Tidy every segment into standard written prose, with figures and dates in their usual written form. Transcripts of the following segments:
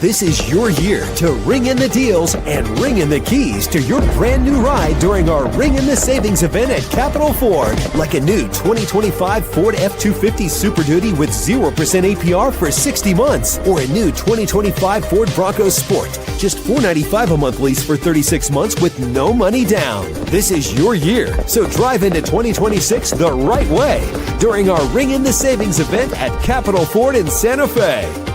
This is your year to ring in the deals and ring in the keys to your brand new ride during our Ring in the Savings event at Capital Ford. Like a new 2025 Ford F-250 Super Duty with 0% APR for 60 months. Or a new 2025 Ford Bronco Sport. Just $495 a month lease for 36 months with no money down. This is your year, so drive into 2026 the right way during our Ring in the Savings event at Capital Ford in Santa Fe.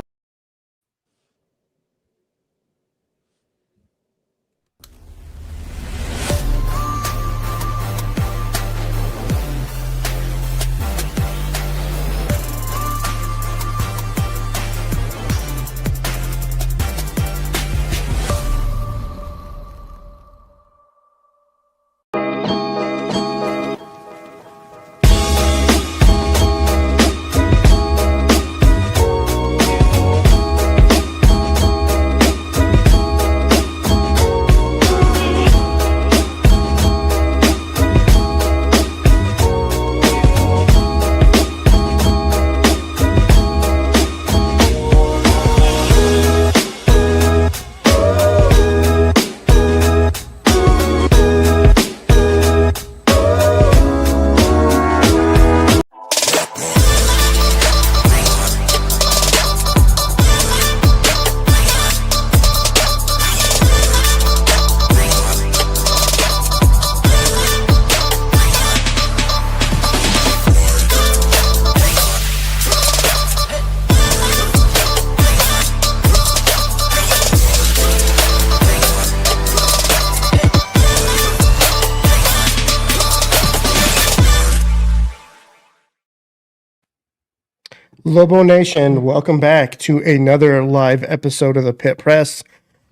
Lobo Nation, welcome back to another live episode of the Pit Press.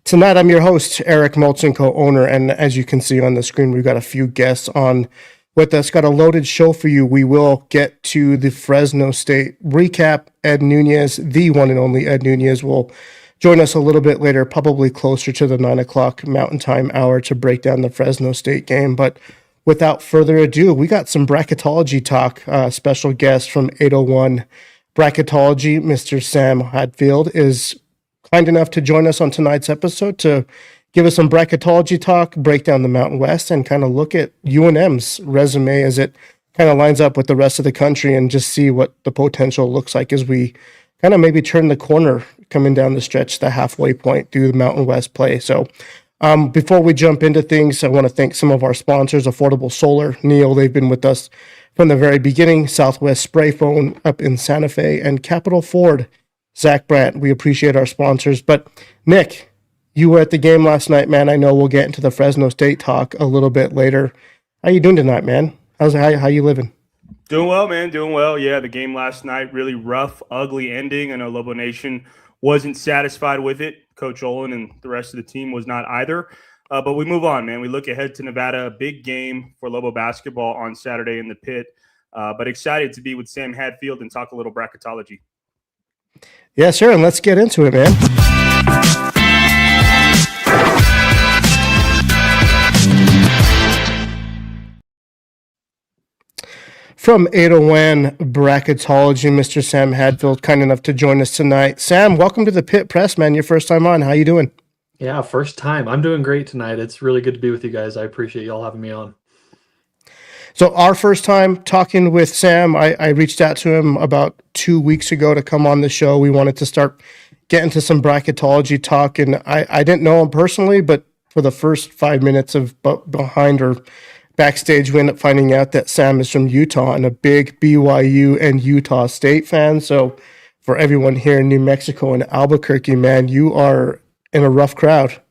Tonight, I'm your host, Eric Moltzen, co-owner, and as you can see on the screen, we've got a few guests on with us. Got a loaded show for you. We will get to the Fresno State recap. Ed Nunez, the one and only Ed Nunez, will join us a little bit later, probably closer to the 9 o'clock Mountain Time hour to break down the Fresno State game. But without further ado, we got some bracketology talk. Special guest from 801 Bracketology, Mr. Sam Hadfield, is kind enough to join us on tonight's episode to give us some bracketology talk, break down the Mountain West, and kind of look at UNM's resume as it kind of lines up with the rest of the country and just see what the potential looks like as we kind of maybe turn the corner coming down the stretch, the halfway point through the Mountain West play. So before we jump into things, I want to thank some of our sponsors, Affordable Solar, Neil, they've been with us from the very beginning, Southwest Spray Foam up in Santa Fe, and Capital Ford, Zach Brandt. We appreciate our sponsors. But Nick, you were at the game last night, man. I know we'll get into the Fresno State talk a little bit later. How you doing tonight, man? How you living? Doing well, man. Doing well. Yeah, the game last night, really rough, ugly ending. I know Lobo Nation wasn't satisfied with it. Coach Olin and the rest of the team was not either. But we move on, man. We look ahead to Nevada, a big game for Lobo basketball on Saturday in the Pit. But excited to be with Sam Hadfield and talk a little bracketology. Yeah, sure. And let's get into it, man. From 801 Bracketology, Mr. Sam Hadfield, kind enough to join us tonight. Sam, welcome to the Pit Press, man. Your first time on. How you doing? Yeah, first time. I'm doing great tonight. It's really good to be with you guys. I appreciate y'all having me on. So our first time talking with Sam, I reached out to him about 2 weeks ago to come on the show. We wanted to start getting to some bracketology talk, and I didn't know him personally, but for the first 5 minutes of behind or backstage, we ended up finding out that Sam is from Utah and a big BYU and Utah State fan. So for everyone here in New Mexico and Albuquerque, man, you are in a rough crowd.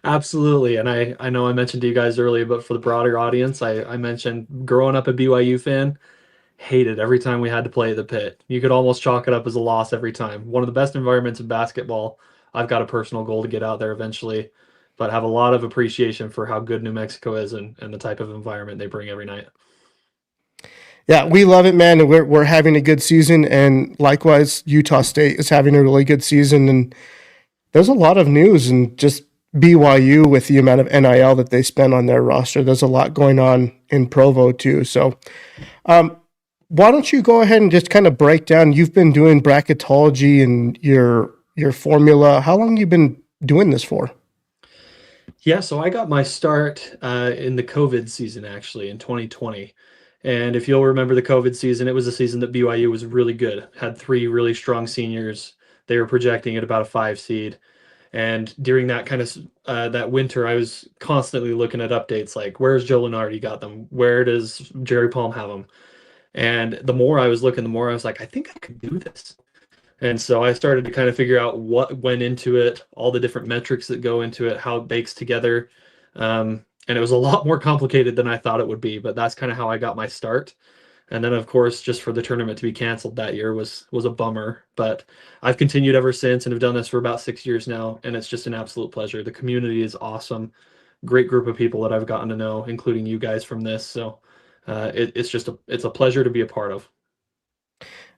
Absolutely. And I know I mentioned to you guys earlier, but for the broader audience, I mentioned growing up a BYU fan, hated every time we had to play at the Pit. You could almost chalk it up as a loss every time. One of the best environments in basketball. I've got a personal goal to get out there eventually, but have a lot of appreciation for how good New Mexico is and the type of environment they bring every night. Yeah, we love it, man. And we're having a good season. And likewise, Utah State is having a really good season. And there's a lot of news and just BYU with the amount of NIL that they spend on their roster. There's a lot going on in Provo too. So why don't you go ahead and just kind of break down, you've been doing bracketology and your your formula. How long you been doing this for? Yeah, so I got my start in the COVID season, actually, in 2020. And if you'll remember the COVID season, it was a season that BYU was really good, had three really strong seniors. They were projecting at about a 5 seed. And during that kind of that winter, I was constantly looking at updates like, where's Joe Lenardi got them? Where does Jerry Palm have them? And the more I was looking, the more I was like, I think I could do this. And so I started to kind of figure out what went into it, all the different metrics that go into it, how it bakes together. And it was a lot more complicated than I thought it would be, but that's kind of how I got my start. And then, of course, just for the tournament to be canceled that year was a bummer. But I've continued ever since and have done this for about 6 years now, and it's just an absolute pleasure. The community is awesome. Great group of people that I've gotten to know, including you guys from this. So it's a pleasure to be a part of.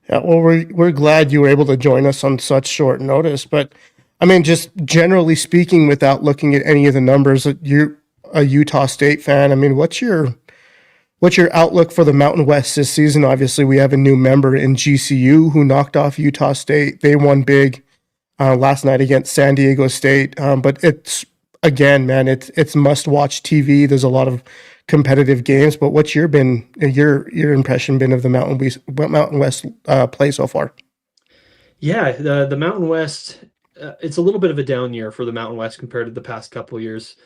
Yeah, well, we're glad you were able to join us on such short notice. But I mean, just generally speaking, without looking at any of the numbers, you're a Utah State fan. I mean, what's your outlook for the Mountain West this season? Obviously, we have a new member in GCU who knocked off Utah State. They won big last night against San Diego State. But it's again, man, it's must-watch TV. There's a lot of competitive games. But what's your impression been of the Mountain West play so far? Yeah, the Mountain West, it's a little bit of a down year for the Mountain West compared to the past couple of years,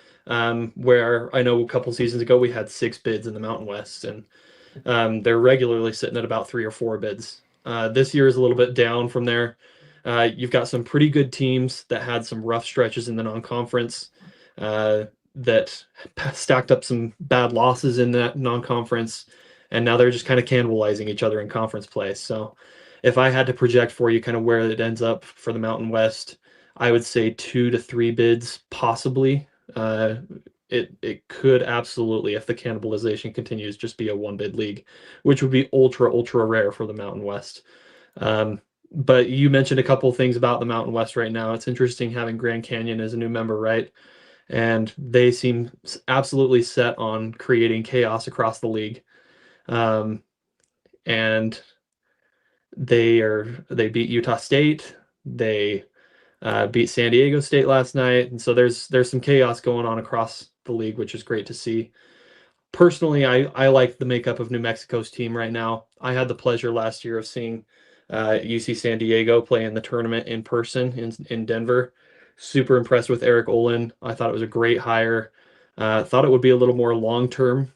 where I know a couple seasons ago we had 6 bids in the Mountain West, and they're regularly sitting at about 3 or 4 bids. This year is a little bit down from there. You've got some pretty good teams that had some rough stretches in the non-conference, that stacked up some bad losses in that non-conference, and now they're just kind of cannibalizing each other in conference play. So if I had to project for you kind of where it ends up for the Mountain West, I would say 2 to 3 bids, possibly. It could absolutely, if the cannibalization continues, just be a 1-bid league, which would be ultra rare for the Mountain West. But you mentioned a couple of things about the Mountain West right now. It's interesting having Grand Canyon as a new member, right? And they seem absolutely set on creating chaos across the league. And they beat Utah State. They beat San Diego State last night, and so there's some chaos going on across the league, which is great to see. Personally, I like the makeup of New Mexico's team right now. I had the pleasure last year of seeing UC San Diego play in the tournament in person in Denver. Super impressed with Eric Olin. I thought it was a great hire. Thought it would be a little more long-term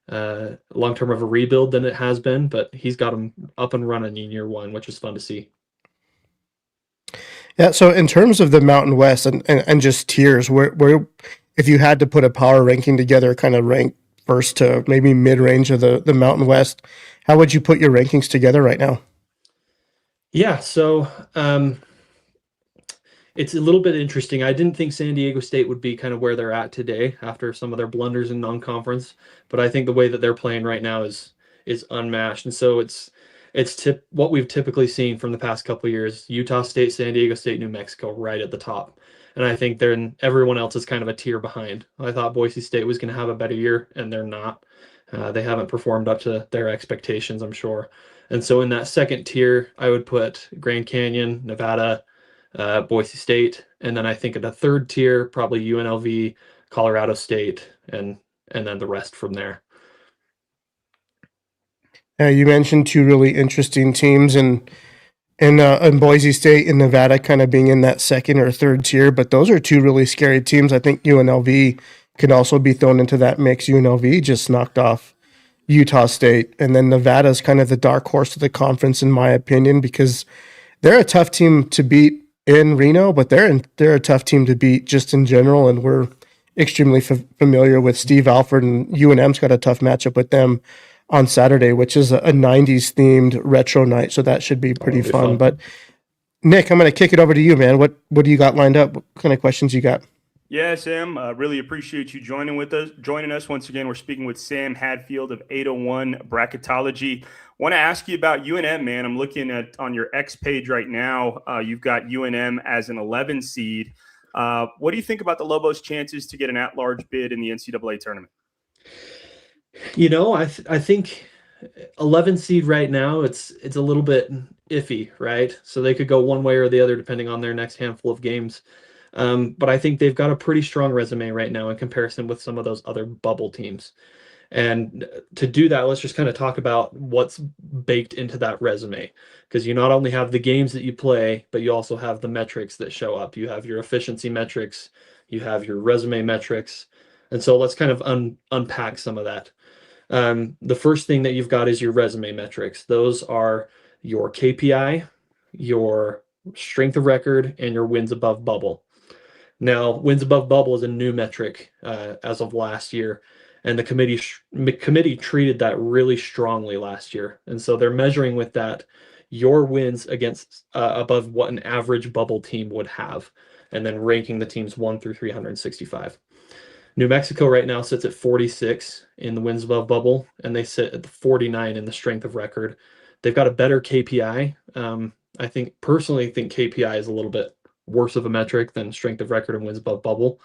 of a rebuild than it has been, but he's got them up and running in year 1, which is fun to see. Yeah, so in terms of the Mountain West and just tiers, where if you had to put a power ranking together, kind of rank first to maybe mid-range of the Mountain West, how would you put your rankings together right now? Yeah, so it's a little bit interesting. I didn't think San Diego State would be kind of where they're at today after some of their blunders in non-conference, but I think the way that they're playing right now is unmatched. And so it's what we've typically seen from the past couple of years: Utah State, San Diego State, New Mexico right at the top. And I think everyone else is kind of a tier behind. I thought Boise State was going to have a better year, and they're not. They haven't performed up to their expectations, I'm sure. And so in that second tier, I would put Grand Canyon, Nevada, Boise State, and then I think in the third tier, probably UNLV, Colorado State, and then the rest from there. You mentioned 2 really interesting teams in Boise State and Nevada kind of being in that second or third tier, but those are 2 really scary teams. I think UNLV could also be thrown into that mix. UNLV just knocked off Utah State, and then Nevada's kind of the dark horse of the conference, in my opinion, because they're a tough team to beat in Reno, but they're a tough team to beat just in general, and we're extremely familiar with Steve Alford, and UNM's got a tough matchup with them on Saturday, which is a 90s themed retro night. So that should be pretty fun. But Nick, I'm going to kick it over to you, man. What do you got lined up? What kind of questions you got? Yeah, Sam, really appreciate you joining us once again. We're speaking with Sam Hadfield of 801 Bracketology. Want to ask you about UNM, man. I'm looking at on your X page right now. You've got UNM as an 11 seed. What do you think about the Lobos' chances to get an at-large bid in the NCAA tournament? You know, I think 11 seed right now, it's a little bit iffy, right? So they could go one way or the other depending on their next handful of games. But I think they've got a pretty strong resume right now in comparison with some of those other bubble teams. And to do that, let's just kind of talk about what's baked into that resume. Because you not only have the games that you play, but you also have the metrics that show up. You have your efficiency metrics, you have your resume metrics. And so let's kind of unpack some of that. The first thing that you've got is your resume metrics. Those are your KPI, your strength of record, and your wins above bubble. Now, wins above bubble is a new metric as of last year, and the committee treated that really strongly last year. And so they're measuring with that your wins against above what an average bubble team would have, and then ranking the teams 1 through 365. New Mexico right now sits at 46 in the wins above bubble, and they sit at the 49 in the strength of record. They've got a better KPI. I personally think KPI is a little bit worse of a metric than strength of record and wins above bubble.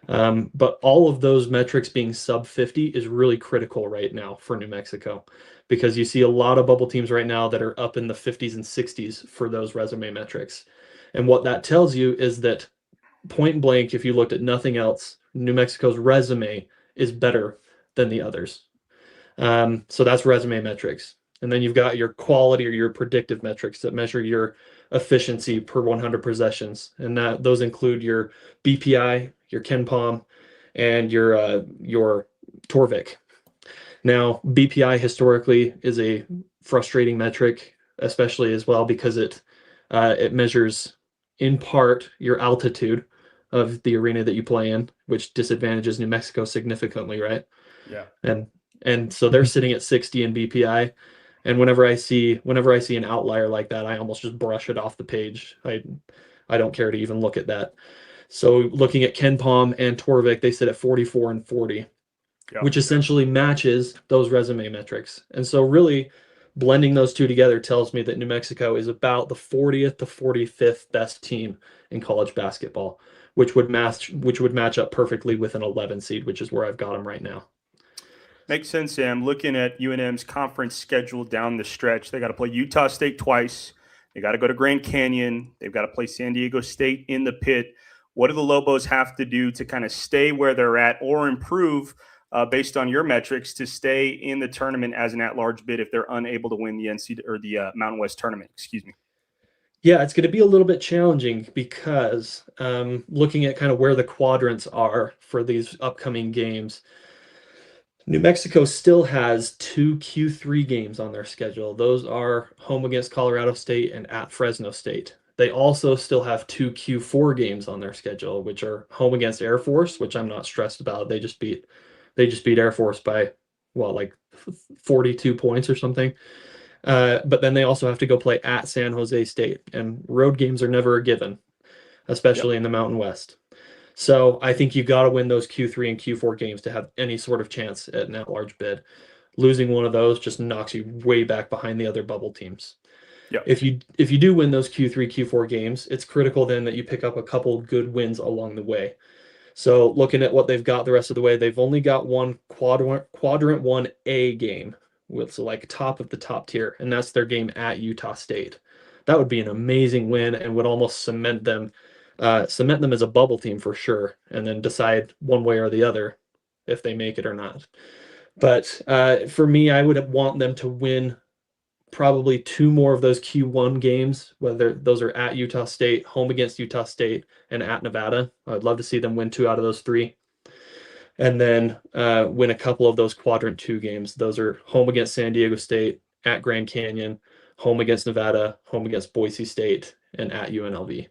But all of those metrics being sub 50 is really critical right now for New Mexico, because you see a lot of bubble teams right now that are up in the 50s and 60s for those resume metrics. And what that tells you is that point blank, if you looked at nothing else, New Mexico's resume is better than the others. So that's resume metrics. And then you've got your quality or your predictive metrics that measure your efficiency per 100 possessions. And those include your BPI, your KenPom, and your Torvik. Now, BPI historically is a frustrating metric, especially as well because it measures in part your altitude of the arena that you play in, which disadvantages New Mexico significantly, right? Yeah. And so they're sitting at 60 in BPI. And whenever I see an outlier like that, I almost just brush it off the page. I don't care to even look at that. So looking at KenPom and Torvik, they sit at 44 and 40, which essentially matches those resume metrics. And so really blending those two together tells me that New Mexico is about the 40th to 45th best team in college basketball, which would match up perfectly with an 11 seed, which is where I've got them right now. Makes sense, Sam. Looking at UNM's conference schedule down the stretch, they got to play Utah State twice. They got to go to Grand Canyon. They've got to play San Diego State in the pit. What do the Lobos have to do to kind of stay where they're at or improve based on your metrics to stay in the tournament as an at-large bid if they're unable to win the the Mountain West tournament? Excuse me. Yeah, it's going to be a little bit challenging because looking at kind of where the quadrants are for these upcoming games, New Mexico still has 2 Q3 games on their schedule. Those are home against Colorado State and at Fresno State. They also still have 2 Q4 games on their schedule, which are home against Air Force, which I'm not stressed about. They just beat Air Force by, like 42 points or something. But then they also have to go play at San Jose State, and road games are never a given, especially in the Mountain West. So I think you've got to win those Q3 and Q4 games to have any sort of chance at an at-large bid. Losing one of those just knocks you way back behind the other bubble teams. Yep. If you do win those Q3, Q4 games, it's critical then that you pick up a couple good wins along the way. So looking at what they've got the rest of the way, they've only got one quadrant 1A game with like top of the top tier, and that's their game at Utah State. That would be an amazing win and would almost cement them as a bubble team for sure, and then decide one way or the other if they make it or not. But for me, I would want them to win probably 2 more of those Q1 games, whether those are at Utah State, home against Utah State, and at Nevada. I'd love to see them win 2 out of those 3. And then win a couple of those quadrant 2 games. Those are home against San Diego State, at Grand Canyon, home against Nevada, home against Boise State, and at UNLV.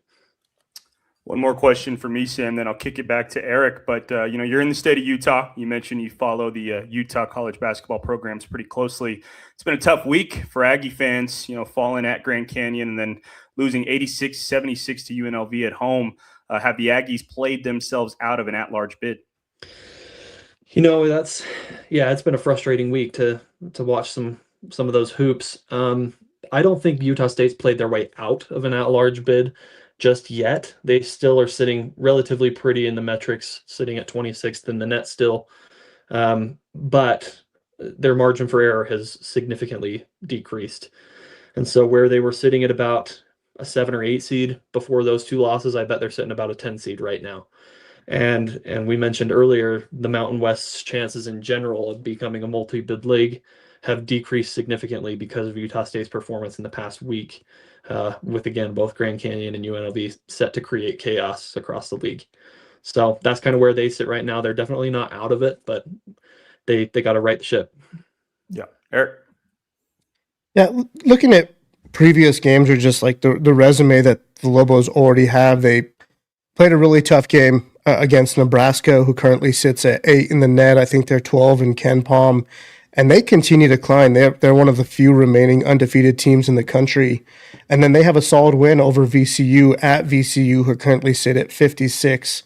One more question for me, Sam, then I'll kick it back to Eric. But, you're in the state of Utah. You mentioned you follow the Utah college basketball programs pretty closely. It's been a tough week for Aggie fans, falling at Grand Canyon and then losing 86-76 to UNLV at home. Have the Aggies played themselves out of an at-large bid? It's been a frustrating week to watch some of those hoops. I don't think Utah State's played their way out of an at-large bid just yet. They still are sitting relatively pretty in the metrics, sitting at 26th in the net still. But their margin for error has significantly decreased. And so where they were sitting at about a 7 or 8 seed before those 2 losses, I bet they're sitting about a 10 seed right now. And we mentioned earlier, the Mountain West's chances in general of becoming a multi-bid league have decreased significantly because of Utah State's performance in the past week, with, again, both Grand Canyon and UNLV set to create chaos across the league. So that's kind of where they sit right now. They're definitely not out of it, but they got to right the ship. Yeah. Eric? Yeah, looking at previous games or just like the resume that the Lobos already have, they played a really tough game against Nebraska, who currently sits at 8 in the net. I think they're 12 in Ken Palm, and they continue to climb. They're one of the few remaining undefeated teams in the country. And then they have a solid win over VCU at VCU, who currently sit at 56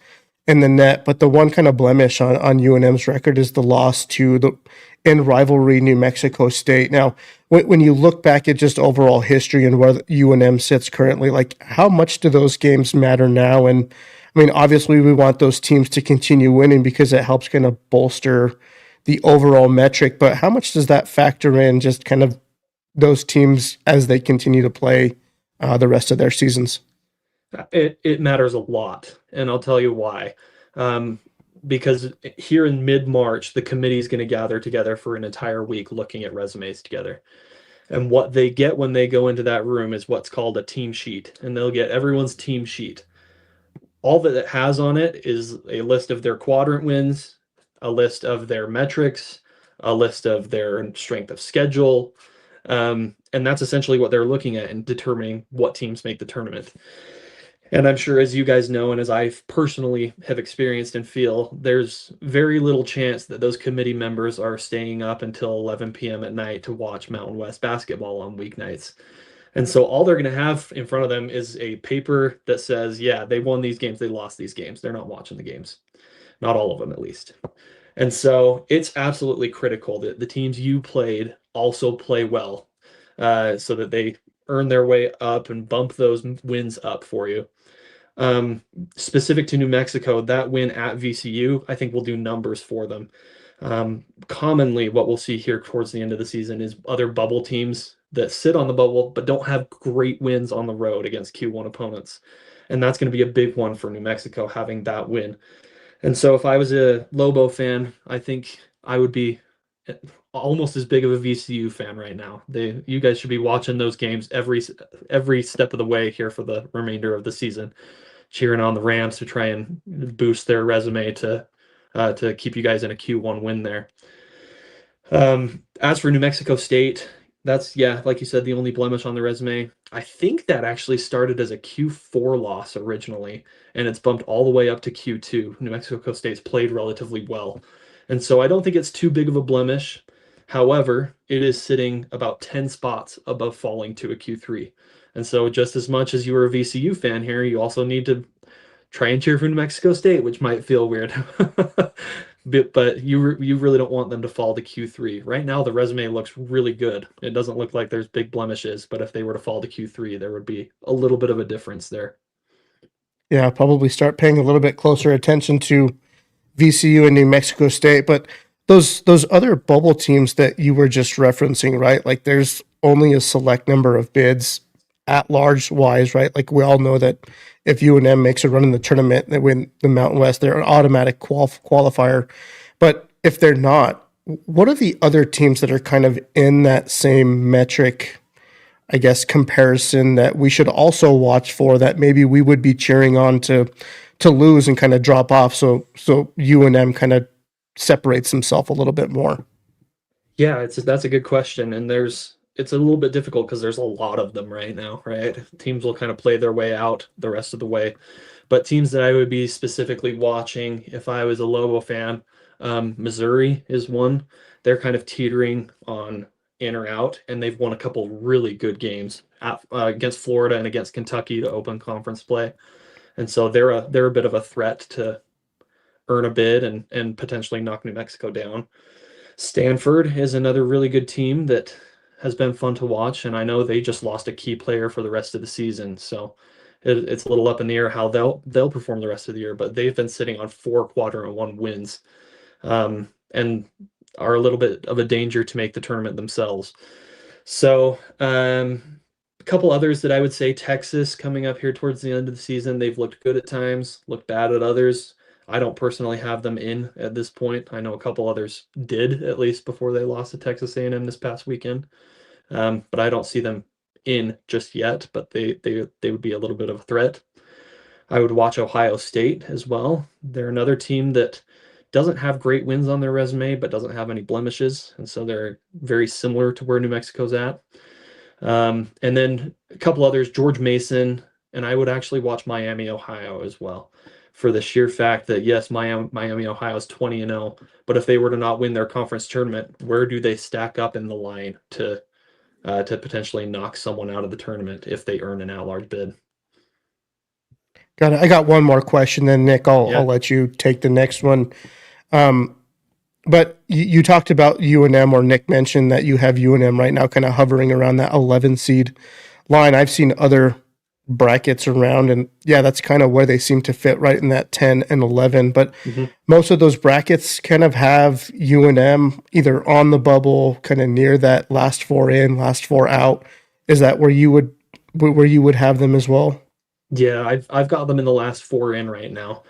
in the net. But the one kind of blemish on UNM's record is the loss to the in rivalry New Mexico State. Now, when you look back at just overall history and where UNM sits currently, like how much do those games matter now? And I mean, obviously we want those teams to continue winning because it helps kind of bolster the overall metric, but how much does that factor in just kind of those teams as they continue to play the rest of their seasons? It matters a lot, and I'll tell you why. Because here in mid-March, the committee is going to gather together for an entire week looking at resumes together. And what they get when they go into that room is what's called a team sheet, and they'll get everyone's team sheet. All that it has on it is a list of their quadrant wins, a list of their metrics, a list of their strength of schedule, and that's essentially what they're looking at in determining what teams make the tournament. And I'm sure, as you guys know, and as I personally have experienced and feel, there's very little chance that those committee members are staying up until 11 p.m. at night to watch Mountain West basketball on weeknights. And so all they're going to have in front of them is a paper that says, yeah, they won these games, they lost these games. They're not watching the games. Not all of them, at least. And so it's absolutely critical that the teams you played also play well, so that they earn their way up and bump those wins up for you. Specific to New Mexico, that win at VCU, I think will do numbers for them. Commonly, what we'll see here towards the end of the season is other bubble teams that sit on the bubble but don't have great wins on the road against Q1 opponents. And that's going to be a big one for New Mexico, having that win. And so if I was a Lobo fan, I think I would be almost as big of a VCU fan right now. You guys should be watching those games every step of the way here for the remainder of the season, cheering on the Rams to try and boost their resume to keep you guys in a Q1 win there. As for New Mexico State, that's, like you said, the only blemish on the resume. I think that actually started as a Q4 loss originally, and it's bumped all the way up to Q2. New Mexico State's played relatively well. And so I don't think it's too big of a blemish. However, it is sitting about 10 spots above falling to a Q3. And so just as much as you were a VCU fan here, you also need to try and cheer for New Mexico State, which might feel weird. But you really don't want them to fall to Q3. Right now, the resume looks really good. It doesn't look like there's big blemishes, but if they were to fall to Q3, there would be a little bit of a difference there. Yeah, probably start paying a little bit closer attention to VCU and New Mexico State. But those other bubble teams that you were just referencing, right? Like there's only a select number of bids at large wise, right? Like we all know that if UNM makes a run in the tournament, they win the Mountain West, they're an automatic qualifier. But if they're not, what are the other teams that are kind of in that same metric, I guess, comparison that we should also watch for that maybe we would be cheering on to lose and kind of drop off so UNM kind of separates himself a little bit more? Yeah, that's a good question. And it's a little bit difficult because there's a lot of them right now, right? Teams will kind of play their way out the rest of the way. But teams that I would be specifically watching if I was a Lobo fan, Missouri is one. They're kind of teetering on in or out, and they've won a couple really good games against Florida and against Kentucky to open conference play. And so they're a bit of a threat to earn a bid and potentially knock New Mexico down. Stanford is another really good team that has been fun to watch, and I know they just lost a key player for the rest of the season, so it's a little up in the air how they'll perform the rest of the year. But they've been sitting on 4 quadrant 1 wins, and are a little bit of a danger to make the tournament themselves. So a couple others that I would say, Texas coming up here towards the end of the season. They've looked good at times, looked bad at others. I don't personally have them in at this point. I know a couple others did, at least before they lost to Texas A&M this past weekend. But I don't see them in just yet, but they would be a little bit of a threat. I would watch Ohio State as well. They're another team that doesn't have great wins on their resume, but doesn't have any blemishes. And so they're very similar to where New Mexico's at. And then a couple others, George Mason, and I would actually watch Miami, Ohio as well, for the sheer fact that, yes, Miami, Ohio is 20-0, but if they were to not win their conference tournament, where do they stack up in the line to potentially knock someone out of the tournament if they earn an at-large bid? Got it. I got one more question, then Nick, I'll let you take the next one. But you talked about UNM, or Nick mentioned that you have UNM right now kind of hovering around that 11 seed line. I've seen other brackets around, and yeah, that's kind of where they seem to fit, right in that 10 and 11. But most of those brackets kind of have UNM either on the bubble, kind of near that last four in, last four out. Is that where you would have them as well? Yeah, I've got them in the last four in right now.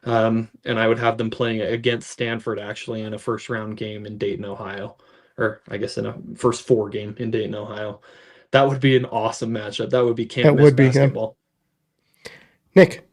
And I would have them playing against Stanford actually in a first round game in Dayton, Ohio, or I guess in a first four game in Dayton, Ohio. That would be an awesome matchup. That would be campus basketball. Yeah. Nick.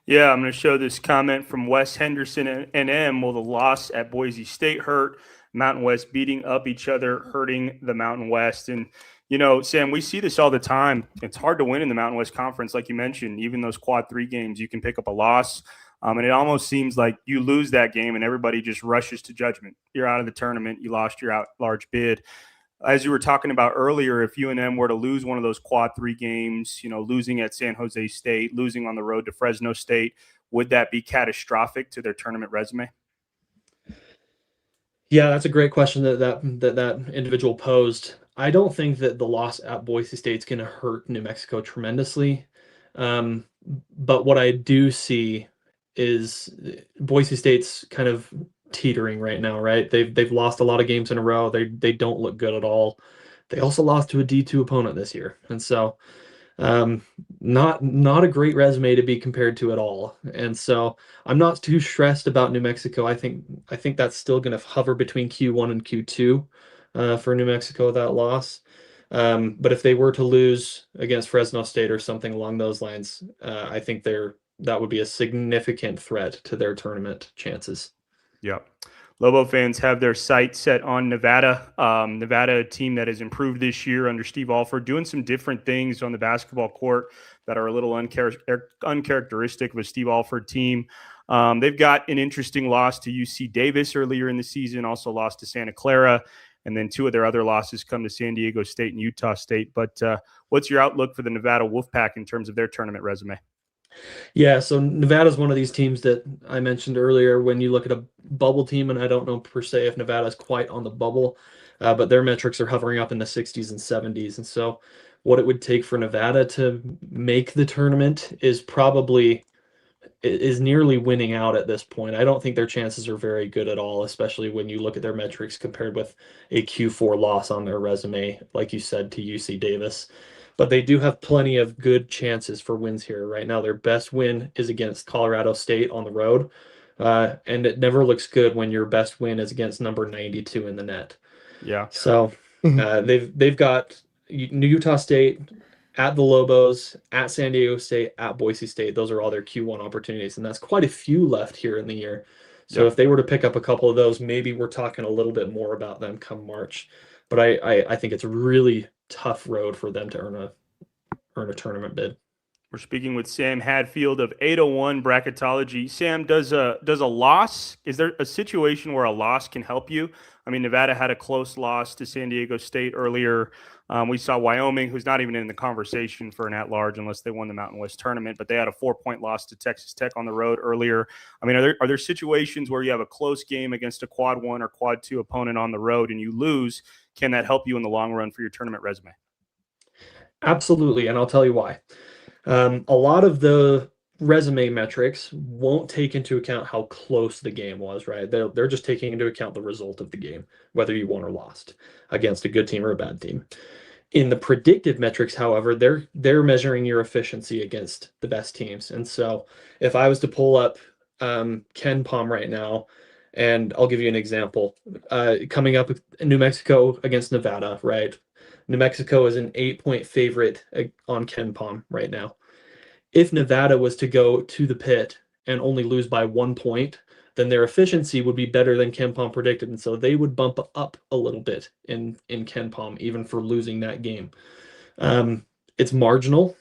Yeah, I'm going to show this comment from Wes Henderson and NM. Will the loss at Boise State hurt? Mountain West beating up each other, hurting the Mountain West. And, you know, Sam, we see this all the time. It's hard to win in the Mountain West Conference. Like you mentioned, even those quad 3 games, you can pick up a loss. And it almost seems like you lose that game and everybody just rushes to judgment. You're out of the tournament. You lost your at-large bid. As you were talking about earlier, if UNM were to lose one of those quad 3 games, you know, losing at San Jose State, losing on the road to Fresno State, would that be catastrophic to their tournament resume? Yeah, that's a great question that individual posed. I don't think that the loss at Boise State's going to hurt New Mexico tremendously. But what I do see is Boise State's kind of teetering right now, right? They've lost a lot of games in a row. They don't look good at all. They also lost to a D2 opponent this year. And so not a great resume to be compared to at all. And so I'm not too stressed about New Mexico. I think that's still going to hover between Q1 and Q2 for New Mexico, that loss. But if they were to lose against Fresno State or something along those lines, I think that would be a significant threat to their tournament chances. Yeah. Lobo fans have their sights set on Nevada. Nevada, a team that has improved this year under Steve Alford, doing some different things on the basketball court that are a little uncharacteristic of a Steve Alford team. They've got an interesting loss to UC Davis earlier in the season, also lost to Santa Clara, and then 2 of their other losses come to San Diego State and Utah State. But what's your outlook for the Nevada Wolfpack in terms of their tournament resume? Yeah, so Nevada's one of these teams that I mentioned earlier. When you look at a bubble team, and I don't know per se if Nevada's quite on the bubble, but their metrics are hovering up in the 60s and 70s. And so what it would take for Nevada to make the tournament is nearly winning out at this point. I don't think their chances are very good at all, especially when you look at their metrics compared with a Q4 loss on their resume, like you said, to UC Davis. But they do have plenty of good chances for wins here. Right now, their best win is against Colorado State on the road. And it never looks good when your best win is against number 92 in the net. Yeah. So they've got Utah State, at the Lobos, at San Diego State, at Boise State. Those are all their Q1 opportunities. And that's quite a few left here in the year. So if they were to pick up a couple of those, maybe we're talking a little bit more about them come March. But I think it's a really tough road for them to earn a tournament bid. We're speaking with Sam Hadfield of 801 Bracketology. Sam, does a loss, is there a situation where a loss can help you? I mean, Nevada had a close loss to San Diego State earlier. We saw Wyoming, who's not even in the conversation for an at-large unless they won the Mountain West tournament, but they had a 4-point loss to Texas Tech on the road earlier. I mean, are there situations where you have a close game against a quad 1 or quad 2 opponent on the road and you lose? Can that help you in the long run for your tournament resume? Absolutely, and I'll tell you why. A lot of the resume metrics won't take into account how close the game was, right? They're just taking into account the result of the game, whether you won or lost against a good team or a bad team. In the predictive metrics, however, they're measuring your efficiency against the best teams. And so if I was to pull up Ken Palm right now, and I'll give you an example. Coming up with New Mexico against Nevada, right? New Mexico is an 8-point favorite on Ken Palm right now. If Nevada was to go to the pit and only lose by 1 point, then their efficiency would be better than Ken Palm predicted. And so they would bump up a little bit in Ken Palm, even for losing that game. It's marginal,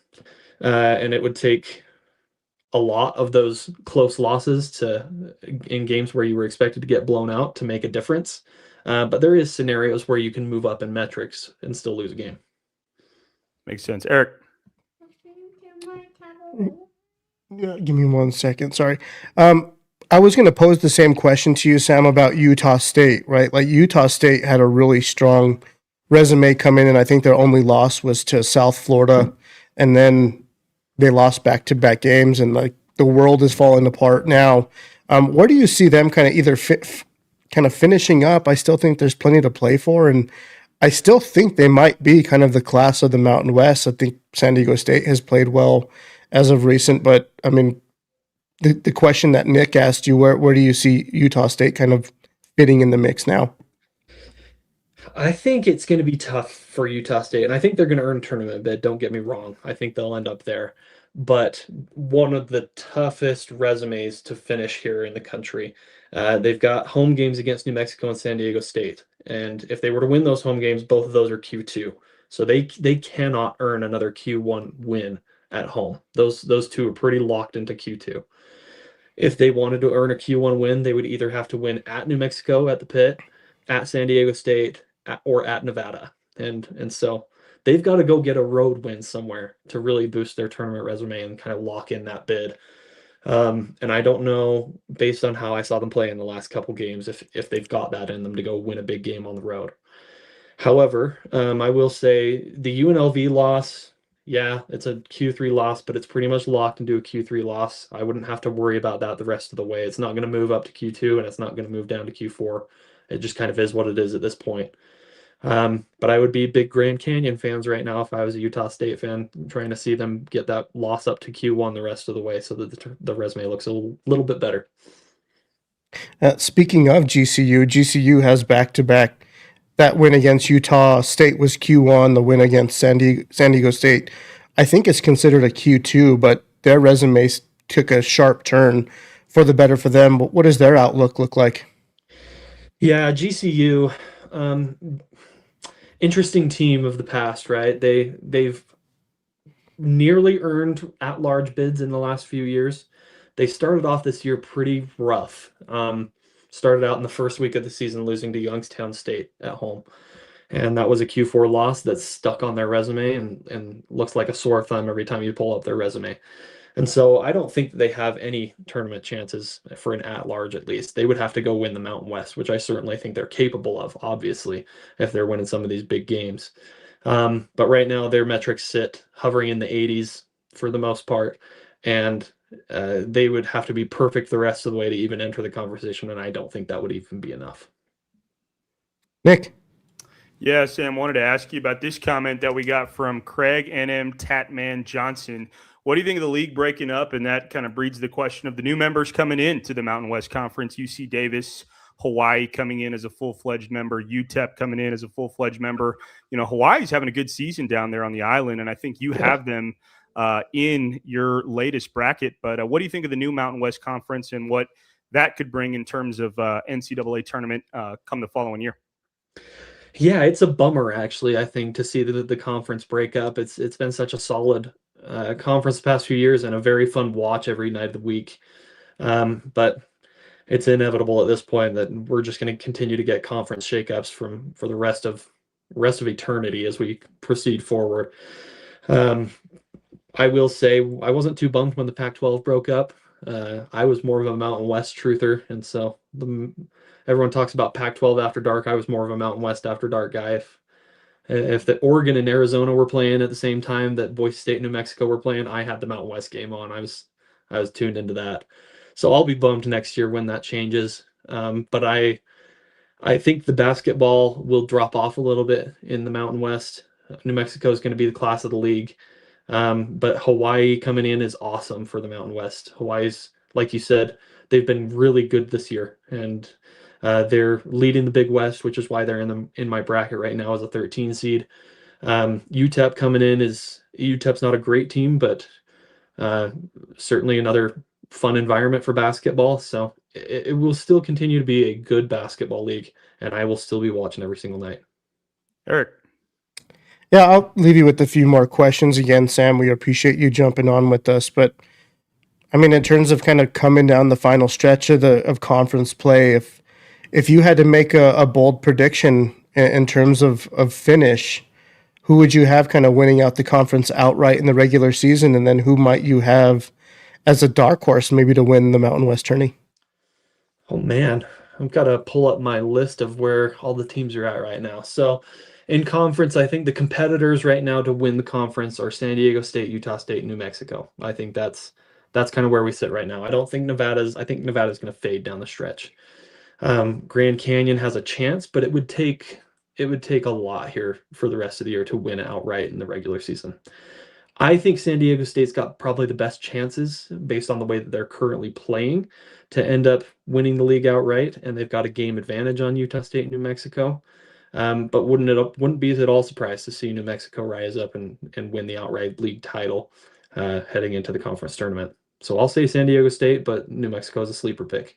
and it would take a lot of those close losses in games where you were expected to get blown out to make a difference. But there is scenarios where you can move up in metrics and still lose a game. Makes sense. Eric. Yeah, give me 1 second. Sorry. I was going to pose the same question to you, Sam, about Utah State, right? Like Utah State had a really strong resume come in, and I think their only loss was to South Florida, and then they lost back-to-back games, and like the world is falling apart now. Where do you see them kind of either kind of finishing up? I still think there's plenty to play for, and I still think they might be kind of the class of the Mountain West. I think San Diego State has played well as of recent, but I mean, the question that Nick asked you, where do you see Utah State kind of fitting in the mix now? I think it's going to be tough for Utah State, and I think they're going to earn a tournament bid. Don't get me wrong. I think they'll end up there. But one of the toughest resumes to finish here in the country. They've got home games against New Mexico and San Diego State. And if they were to win those home games, both of those are Q2. So they cannot earn another Q1 win at home. Those two are pretty locked into Q2. If they wanted to earn a Q1 win, they would either have to win at New Mexico at the pit, at San Diego State, or at Nevada. And so they've got to go get a road win somewhere to really boost their tournament resume and kind of lock in that bid. And I don't know, based on how I saw them play in the last couple games, if they've got that in them to go win a big game on the road. However, I will say the UNLV loss, yeah, it's a Q3 loss, but it's pretty much locked into a Q3 loss. I wouldn't have to worry about that the rest of the way. It's not going to move up to Q2, and it's not going to move down to Q4. It just kind of is what it is at this point. But I would be big Grand Canyon fans right now if I was a Utah State fan, trying to see them get that loss up to Q1 the rest of the way so that the resume looks a little bit better. Speaking of GCU has back-to-back. That win against Utah State was Q1. The win against San Diego State, I think, is considered a Q2, but their resumes took a sharp turn for the better for them. But what does their outlook look like? Yeah, GCU, interesting team of the past, right? They've nearly earned at-large bids in the last few years. They started off this year pretty rough. Started out in the first week of the season losing to Youngstown State at home. And that was a Q4 loss that's stuck on their resume and looks like a sore thumb every time you pull up their resume. And so I don't think that they have any tournament chances for an at-large, at least. They would have to go win the Mountain West, which I certainly think they're capable of, obviously, if they're winning some of these big games. But right now, their metrics sit hovering in the 80s for the most part. And they would have to be perfect the rest of the way to even enter the conversation, and I don't think that would even be enough. Nick? Yeah, Sam, wanted to ask you about this comment that we got from Craig NM Tatman Johnson. What do you think of the league breaking up? And that kind of breeds the question of the new members coming in to the Mountain West Conference, UC Davis, Hawaii coming in as a full-fledged member, UTEP coming in as a full-fledged member. You know, Hawaii's having a good season down there on the island, and I think you have them in your latest bracket. But what do you think of the new Mountain West Conference and what that could bring in terms of NCAA tournament come the following year? Yeah, it's a bummer, actually, I think, to see the conference break up. It's been such a solid conference the past few years and a very fun watch every night of the week. But it's inevitable at this point that we're just going to continue to get conference shakeups for the rest of eternity as we proceed forward. I will say I wasn't too bummed when the Pac-12 broke up. I was more of a Mountain West truther, and so everyone talks about Pac-12 after dark. I was more of a Mountain West after dark guy. If the Oregon and Arizona were playing at the same time that Boise State and New Mexico were playing, I had the Mountain West game on. I I was tuned into that. So I'll be bummed next year when that changes. But I think the basketball will drop off a little bit in the Mountain West. New Mexico is going to be the class of the league. But Hawaii coming in is awesome for the Mountain West. Hawaii's, like you said, they've been really good this year, and they're leading the Big West, which is why they're in my bracket right now as a 13 seed. UTEP coming in UTEP's not a great team, but certainly another fun environment for basketball. So it will still continue to be a good basketball league, and I will still be watching every single night. Eric. Yeah, I'll leave you with a few more questions. Again, Sam, we appreciate you jumping on with us. But, I mean, in terms of kind of coming down the final stretch of conference play, if you had to make a bold prediction in terms of finish, who would you have kind of winning out the conference outright in the regular season? And then who might you have as a dark horse maybe to win the Mountain West tourney? Oh, man. I've got to pull up my list of where all the teams are at right now. So in conference, I think the competitors right now to win the conference are San Diego State, Utah State, and New Mexico. I think that's kind of where we sit right now. I think Nevada's going to fade down the stretch. Grand Canyon has a chance, but it would take a lot here for the rest of the year to win outright in the regular season. I think San Diego State's got probably the best chances based on the way that they're currently playing to end up winning the league outright, and they've got a game advantage on Utah State and New Mexico. But wouldn't be at all surprised to see New Mexico rise up and win the outright league title heading into the conference tournament. So I'll say San Diego State, but New Mexico is a sleeper pick.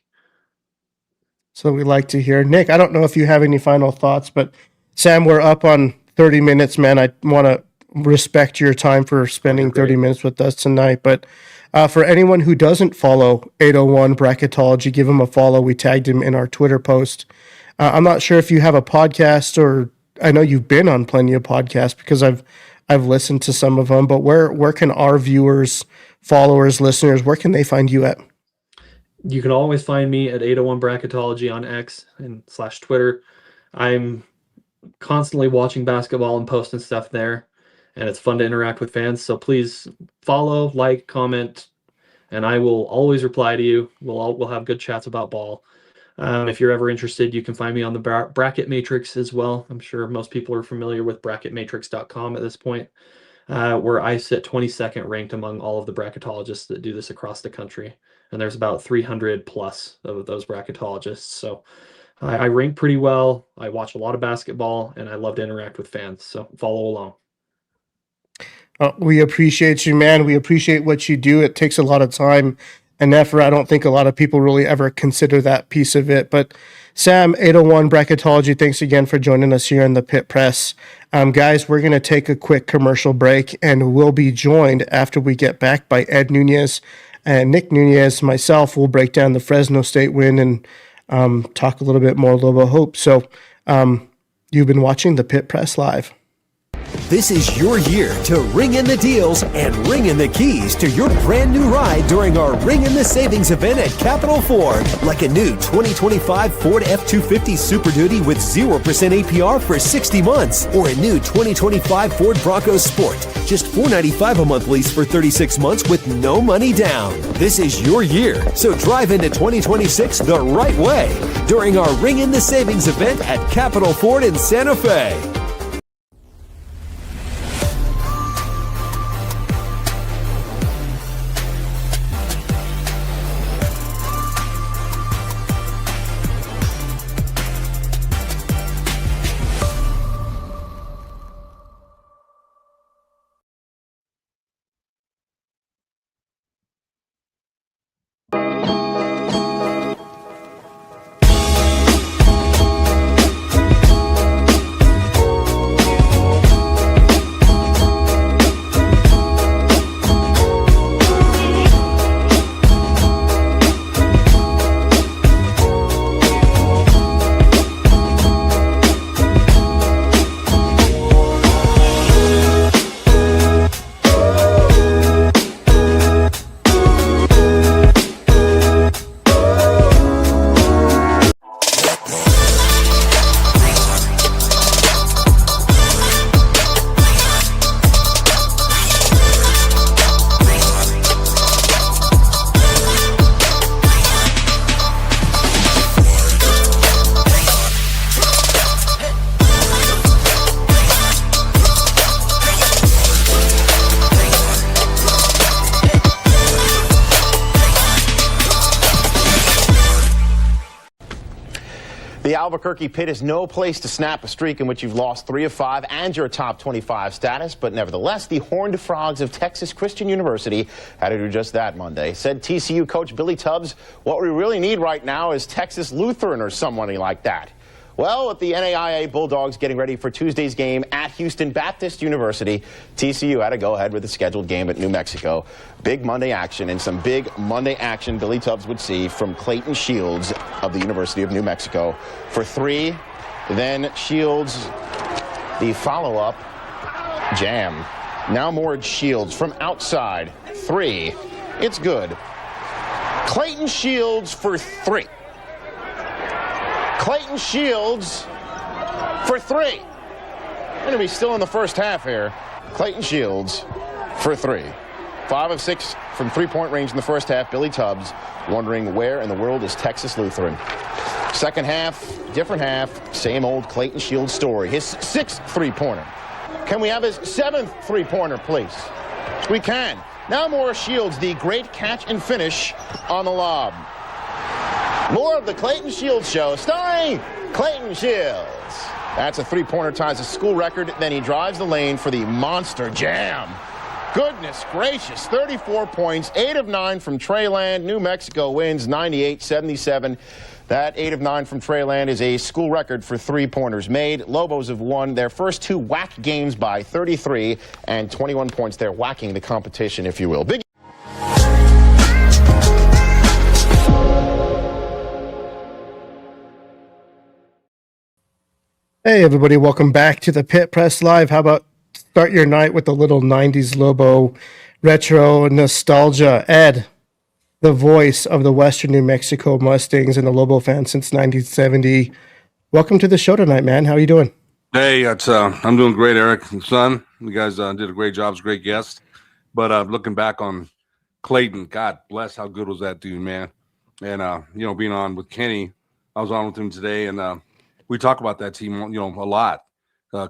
So we like to hear. Nick, I don't know if you have any final thoughts, but Sam, we're up on 30 minutes, man. I want to respect your time for spending 30 minutes with us tonight. But for anyone who doesn't follow 801 Bracketology, give him a follow. We tagged him in our Twitter post. I'm not sure if you have a podcast, or I know you've been on plenty of podcasts because I've listened to some of them, but where can our viewers, followers, listeners, where can they find you at? You can always find me at 801 Bracketology on X and /Twitter. I'm constantly watching basketball and posting stuff there, and it's fun to interact with fans. So please follow, like, comment, and I will always reply to you. We'll have good chats about ball. If you're ever interested, you can find me on the Bracket Matrix as well. I'm sure most people are familiar with bracketmatrix.com at this point, where I sit 22nd ranked among all of the bracketologists that do this across the country. And there's about 300 plus of those bracketologists. So I rank pretty well. I watch a lot of basketball, and I love to interact with fans. So follow along. We appreciate you, man. We appreciate what you do. It takes a lot of time and effort. I don't think a lot of people really ever consider that piece of it. But Sam, 801 Bracketology, thanks again for joining us here in the Pit Press. Guys, we're going to take a quick commercial break, and we'll be joined after we get back by Ed Nunez and Nick Nunez. Myself will break down the Fresno State win and talk a little bit more Lobo Hope. So you've been watching the Pit Press Live. This is your year to ring in the deals and ring in the keys to your brand new ride during our Ring in the Savings event at Capital Ford. Like a new 2025 Ford F-250 Super Duty with 0% APR for 60 months. Or a new 2025 Ford Bronco Sport. Just $495 a month lease for 36 months with no money down. This is your year, so drive into 2026 the right way during our Ring in the Savings event at Capital Ford in Santa Fe. The Albuquerque Pit is no place to snap a streak in which you've lost 3 of 5 and your top 25 status, but nevertheless, the Horned Frogs of Texas Christian University had to do just that Monday. Said TCU coach Billy Tubbs, what we really need right now is Texas Lutheran or somebody like that. Well, with the NAIA Bulldogs getting ready for Tuesday's game at Houston Baptist University, TCU had to go ahead with the scheduled game at New Mexico. Big Monday action, and some big Monday action Billy Tubbs would see from Clayton Shields of the University of New Mexico for 3. Then Shields, the follow-up jam. Now more Shields from outside. 3. It's good. Clayton Shields for 3. Clayton Shields for 3. Going to be still in the first half here. Clayton Shields for 3. 5 of 6 from three-point range in the first half. Billy Tubbs wondering where in the world is Texas Lutheran. Second half, different half, same old Clayton Shields story. His 6th three-pointer. Can we have his 7th three-pointer, please? We can. Now more Shields, the great catch and finish on the lob. More of the Clayton Shields Show, starring Clayton Shields. That's a three-pointer, ties a school record. Then he drives the lane for the monster jam. Goodness gracious, 34 points, 8 of 9 from Trey Land. New Mexico wins 98-77. That 8 of 9 from Trey Land is a school record for three-pointers made. Lobos have won their first 2 WAC games by 33 and 21 points. They're whacking the competition, if you will. Big Hey everybody, welcome back to the Pit Press Live. How about start your night with a little 90s Lobo retro nostalgia. Ed, the voice of the Western New Mexico Mustangs and a Lobo fan since 1970. Welcome to the show tonight, man. How are you doing? Hey, it's I'm doing great, Eric and son. You guys did a great job. It's a great guest. But looking back on Clayton, God bless, how good was that dude, man? And being on with Kenny, I was on with him today, and we talk about that team, a lot.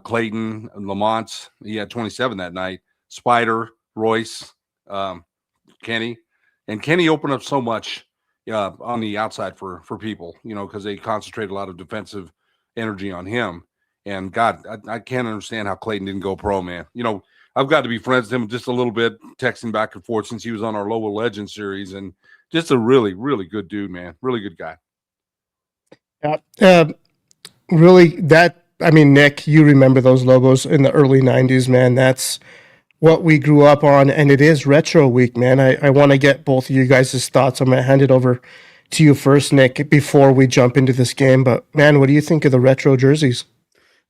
Clayton, Lamont, he had 27 that night. Spider, Royce, Kenny. And Kenny opened up so much on the outside for people, because they concentrate a lot of defensive energy on him. And, God, I can't understand how Clayton didn't go pro, man. I've got to be friends with him just a little bit, texting back and forth since he was on our Lobo Legends series. And just a really, really good dude, man. Really good guy. Yeah. Nick, you remember those Lobos in the early 90s, man. That's what we grew up on, and it is Retro Week, man. I want to get both of you guys' thoughts. I'm going to hand it over to you first, Nick, before we jump into this game. But, man, what do you think of the retro jerseys?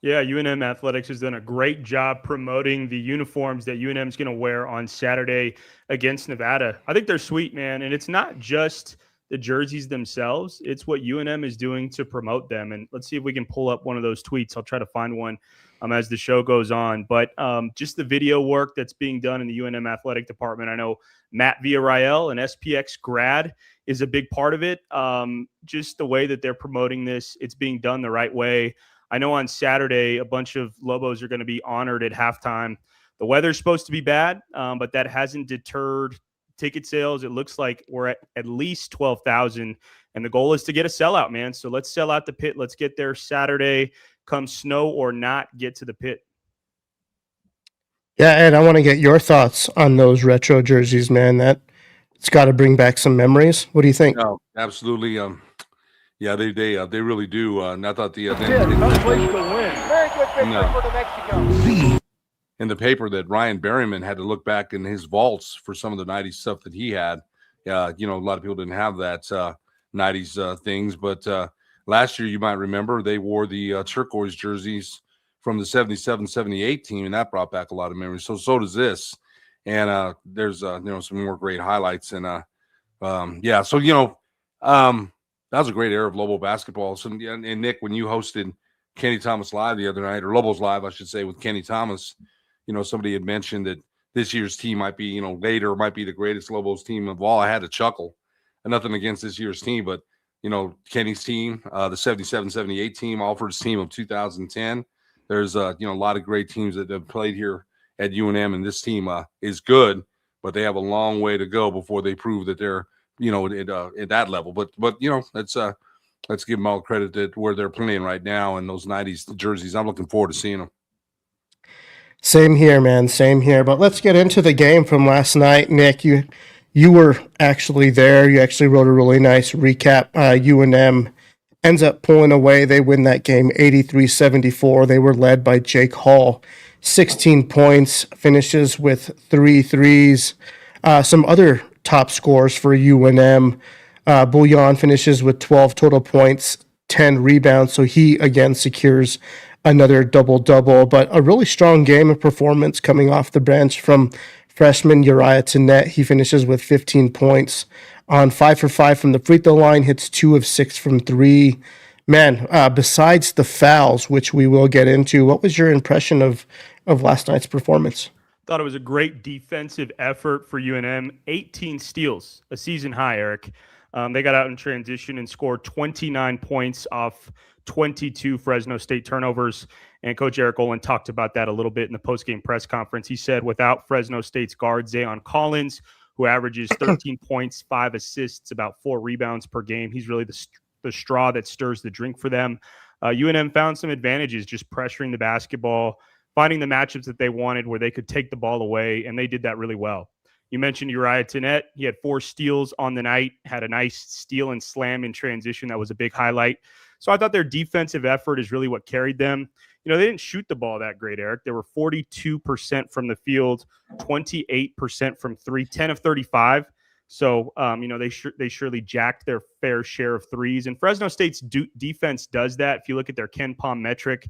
Yeah, UNM Athletics has done a great job promoting the uniforms that UNM is going to wear on Saturday against Nevada. I think they're sweet, man, and it's not just the jerseys themselves, it's what UNM is doing to promote them. And let's see if we can pull up one of those tweets. I'll try to find one as the show goes on. But just the video work that's being done in the UNM athletic department. I know Matt Villarreal, an SPX grad, is a big part of it. Just the way that they're promoting this, it's being done the right way. I know on Saturday, a bunch of Lobos are going to be honored at halftime. The weather's supposed to be bad, but that hasn't deterred ticket sales. It looks like we're at least 12,000, and the goal is to get a sellout, man. So let's sell out the pit. Let's get there Saturday, come snow or not, get to the pit. Yeah, Ed, I want to get your thoughts on those retro jerseys, man. It's got to bring back some memories. What do you think? No, absolutely. Yeah, they really do. And I thought the place to win. Very good victory for New Mexico. In the paper that Ryan Berryman had to look back in his vaults for some of the 90s stuff that he had. A lot of people didn't have that 90s things. But last year, you might remember, they wore the turquoise jerseys from the 77-78 team, and that brought back a lot of memories. So does this. And there's, some more great highlights. And, that was a great era of Lobo basketball. So, and Nick, when you hosted Kenny Thomas Live the other night, or Lobos Live, I should say, with Kenny Thomas, somebody had mentioned that this year's team might be, later might be the greatest Lobos team of all. I had to chuckle. And nothing against this year's team, but, Kenny's team, the 77-78 team, Alford's team of 2010. There's, a lot of great teams that have played here at UNM, and this team is good, but they have a long way to go before they prove that they're, at that level. But it's let's give them all credit that where they're playing right now in those 90s jerseys. I'm looking forward to seeing them. Same here, man. Same here. But let's get into the game from last night. Nick, you were actually there. You actually wrote a really nice recap. UNM ends up pulling away. They win that game 83-74. They were led by Jake Hall, 16 points, finishes with 3 threes. Some other top scores for UNM. Bouillon finishes with 12 total points, 10 rebounds. So he again secures another double-double, but a really strong game of performance coming off the bench from freshman Uriah Tenet. He finishes with 15 points on 5 for 5 from the free throw line, hits 2 of 6 from 3. Man, besides the fouls, which we will get into, what was your impression of last night's performance? Thought it was a great defensive effort for UNM. 18 steals, a season high, Eric. They got out in transition and scored 29 points off 22 Fresno State turnovers. And Coach Eric Olin talked about that a little bit in the postgame press conference. He said without Fresno State's guard, Zayon Collins, who averages 13 points, 5 assists, about 4 rebounds per game, he's really the straw that stirs the drink for them. UNM found some advantages just pressuring the basketball, finding the matchups that they wanted where they could take the ball away, and they did that really well. You mentioned Uriah Tenet. He had 4 steals on the night, had a nice steal and slam in transition. That was a big highlight. So I thought their defensive effort is really what carried them. You know, they didn't shoot the ball that great, Eric. They were 42% from the field, 28% from 3, 10 of 35. So, you know, they surely jacked their fair share of threes. And Fresno State's defense does that. If you look at their Ken Pom metric,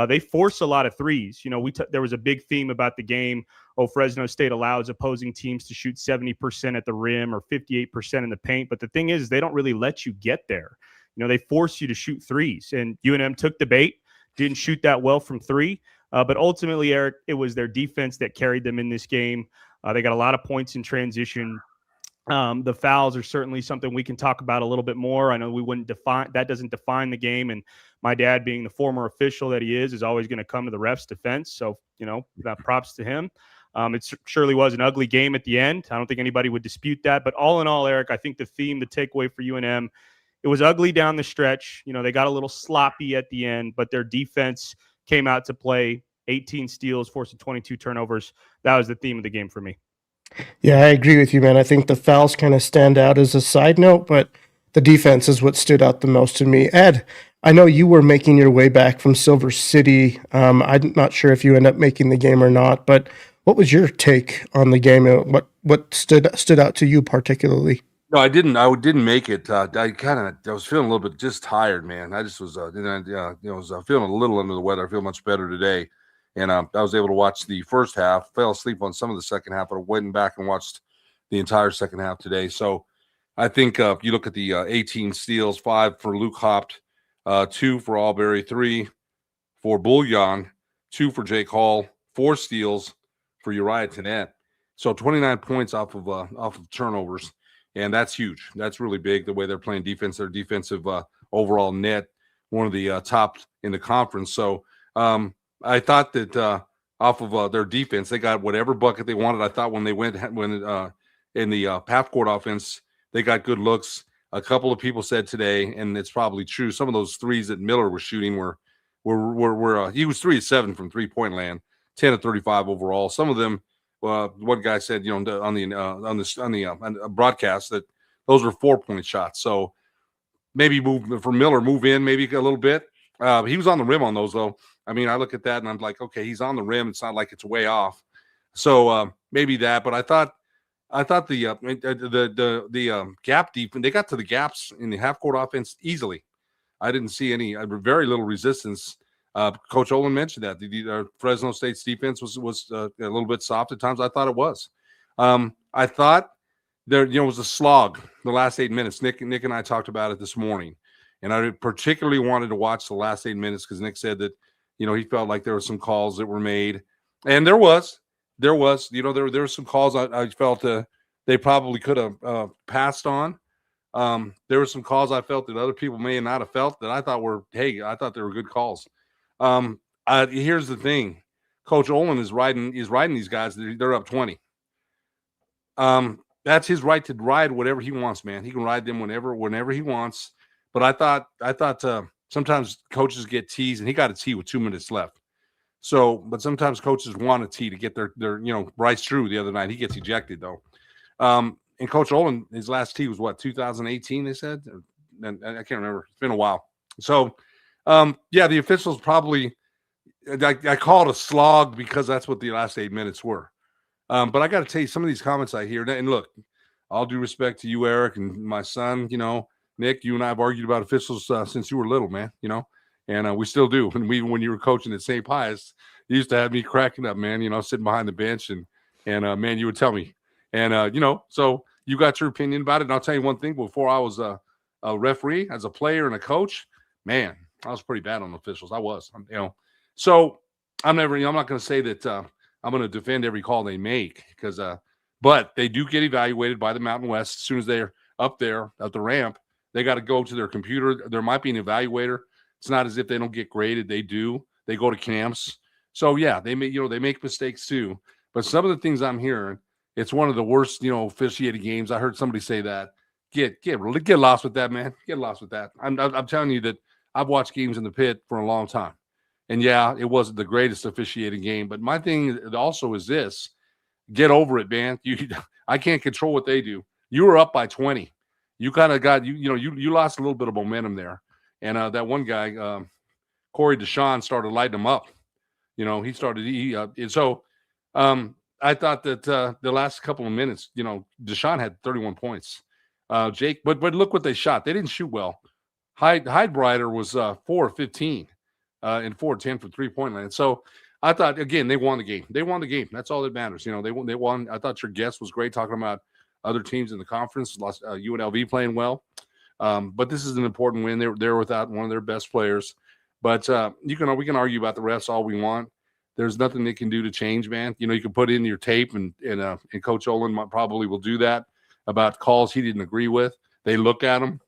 they force a lot of threes. You know, there was a big theme about the game. Fresno State allows opposing teams to shoot 70% at the rim or 58% in the paint. But the thing is, they don't really let you get there. You know, they force you to shoot threes. And UNM took the bait, didn't shoot that well from 3. But ultimately, Eric, it was their defense that carried them in this game. They got a lot of points in transition. The fouls are certainly something we can talk about a little bit more. I know we wouldn't define that, doesn't define the game. And my dad, being the former official that he is always going to come to the ref's defense. So, you know, that props to him. It surely was an ugly game at the end. I don't think anybody would dispute that. But all in all, Eric, I think the takeaway for UNM, it was ugly down the stretch. You know, they got a little sloppy at the end, but their defense came out to play. 18 steals, forcing 22 turnovers. That was the theme of the game for me. Yeah, I agree with you, man. I think the fouls kind of stand out as a side note, but the defense is what stood out the most to me. Ed, I know you were making your way back from Silver City. I'm not sure if you end up making the game or not, but what was your take on the game? What stood out to you particularly? No, I didn't. I didn't make it. I was feeling a little bit just tired, man. I just was, was feeling a little under the weather. I feel much better today. And I was able to watch the first half, fell asleep on some of the second half, but I went back and watched the entire second half today. So I think if you look at the 18 steals, 5 for Luke Hopt, 2 for Albury, 3 for Bouillon, 2 for Jake Hall, 4 steals for Uriah Tenet. So 29 points off of turnovers, and that's huge. That's really big, the way they're playing defense. Their defensive overall net, one of the top in the conference. So I thought that off of their defense, they got whatever bucket they wanted. I thought when they went in the half court offense, they got good looks. A couple of people said today, and it's probably true, some of those threes that Miller was shooting were he was 3 of 7 from 3-point land, 10 of 35 overall. Some of them, one guy said, on the broadcast that those were 4-point shots. So maybe move in maybe a little bit. He was on the rim on those though. I mean, I look at that and I'm like, okay, he's on the rim. It's not like it's way off. So maybe that, but I thought the gap defense, they got to the gaps in the half court offense easily. I didn't see very little resistance. Coach Olin mentioned that the Fresno State's defense was a little bit soft at times. I thought it was. I thought there was a slog the last 8 minutes. Nick and I talked about it this morning, and I particularly wanted to watch the last 8 minutes because Nick said that he felt like there were some calls that were made, and there were some calls I felt they probably could have passed on. There were some calls I felt that other people may not have felt that I thought they were good calls. Here's the thing. Coach Olin is riding these guys. They're up 20. That's his right to ride whatever he wants, man. He can ride them whenever he wants. But I thought sometimes coaches get tees, and he got a tee with 2 minutes left. So, but sometimes coaches want a tee to get their Bryce Drew the other night. He gets ejected though. And Coach Olin, his last tee was what, 2018? They said, and I can't remember. It's been a while. So, yeah, the officials probably. I call it a slog because that's what the last 8 minutes were. But I got to tell you, some of these comments I hear, and look, all due respect to you, Eric, and my son, Nick, you and I have argued about officials since you were little, man, and we still do. And when you were coaching at St. Pius, you used to have me cracking up, man, sitting behind the bench and man, you would tell me. And, so you got your opinion about it. And I'll tell you one thing, before I was a referee, as a player and a coach, man, I was pretty bad on officials. I was, So I'm not going to say that I'm going to defend every call they make because, but they do get evaluated by the Mountain West as soon as they're up there at the ramp. They got to go to their computer. There might be an evaluator. It's not as if they don't get graded. They do. They go to camps. So yeah, they make mistakes too. But some of the things I'm hearing, it's one of the worst, officiated games. I heard somebody say that. Get lost with that, man. Get lost with that. I'm telling you that I've watched games in the pit for a long time. And yeah, it wasn't the greatest officiating game. But my thing also is this: get over it, man. I can't control what they do. You were up by 20. You kind of got you lost a little bit of momentum there. And that one guy, Corey Deshawn, started lighting him up. He started. So I thought that the last couple of minutes, Deshawn had 31 points. Jake, but look what they shot. They didn't shoot well. Hydebrider was 4-15 and 4-10 from 3-point land. So I thought, again, they won the game. They won the game. That's all that matters. They won. I thought your guest was great talking about other teams in the conference. Lost UNLV playing well. But this is an important win. They're without one of their best players. But we can argue about the refs all we want. There's nothing they can do to change, man. You can put in your tape, and Coach Olin probably will do that about calls he didn't agree with. They look at them.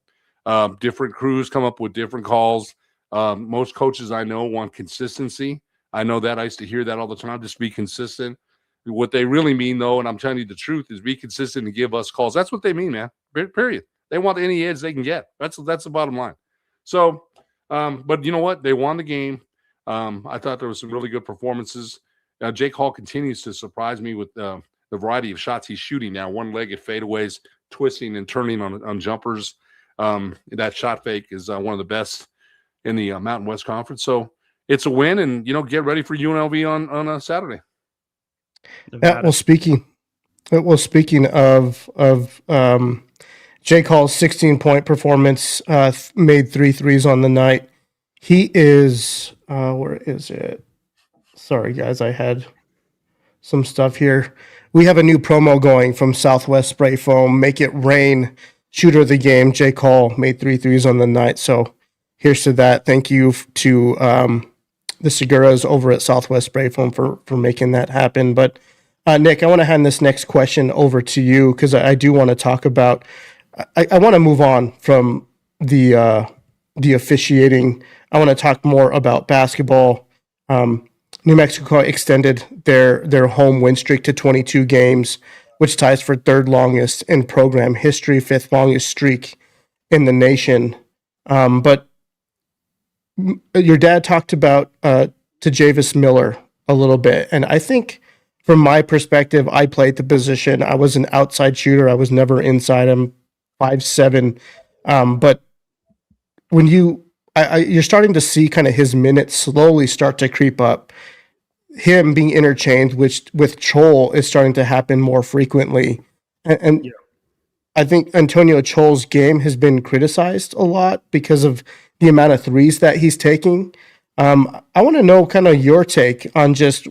Different crews come up with different calls. Most coaches I know want consistency. I know that. I used to hear that all the time. Just be consistent. What they really mean, though, and I'm telling you the truth, is be consistent and give us calls. That's what they mean, man. Period. They want any edge they can get. That's the bottom line. So, but you know what? They won the game. I thought there was some really good performances. Jake Hall continues to surprise me with the variety of shots he's shooting now. One-legged fadeaways, twisting and turning on jumpers. That shot fake is one of the best in the Mountain West Conference. So it's a win, and get ready for UNLV on Saturday. Yeah, well, speaking of Jake Hall's 16-point performance, made 3 threes on the night. He is where is it? Sorry, guys, I had some stuff here. We have a new promo going from Southwest Spray Foam. Make it rain. Shooter of the game. Jake Hall made 3 threes on the night. So here's to that. Thank you to the Seguras over at Southwest Spray Foam for making that happen. But Nick, I want to hand this next question over to you because I do want to talk about. I want to move on from the officiating. I want to talk more about basketball. New Mexico extended their home win streak to 22 games, which ties for 3rd longest in program history, 5th longest streak in the nation. But your dad talked about to Javis Miller a little bit, and I think from my perspective, I played the position. I was an outside shooter. I was never inside. I'm 5'7", but when you're starting to see kind of his minutes slowly start to creep up. Him being interchanged with Chol is starting to happen more frequently. And yeah. I think Antonio Chol's game has been criticized a lot because of the amount of threes that he's taking. I want to know kind of your take on just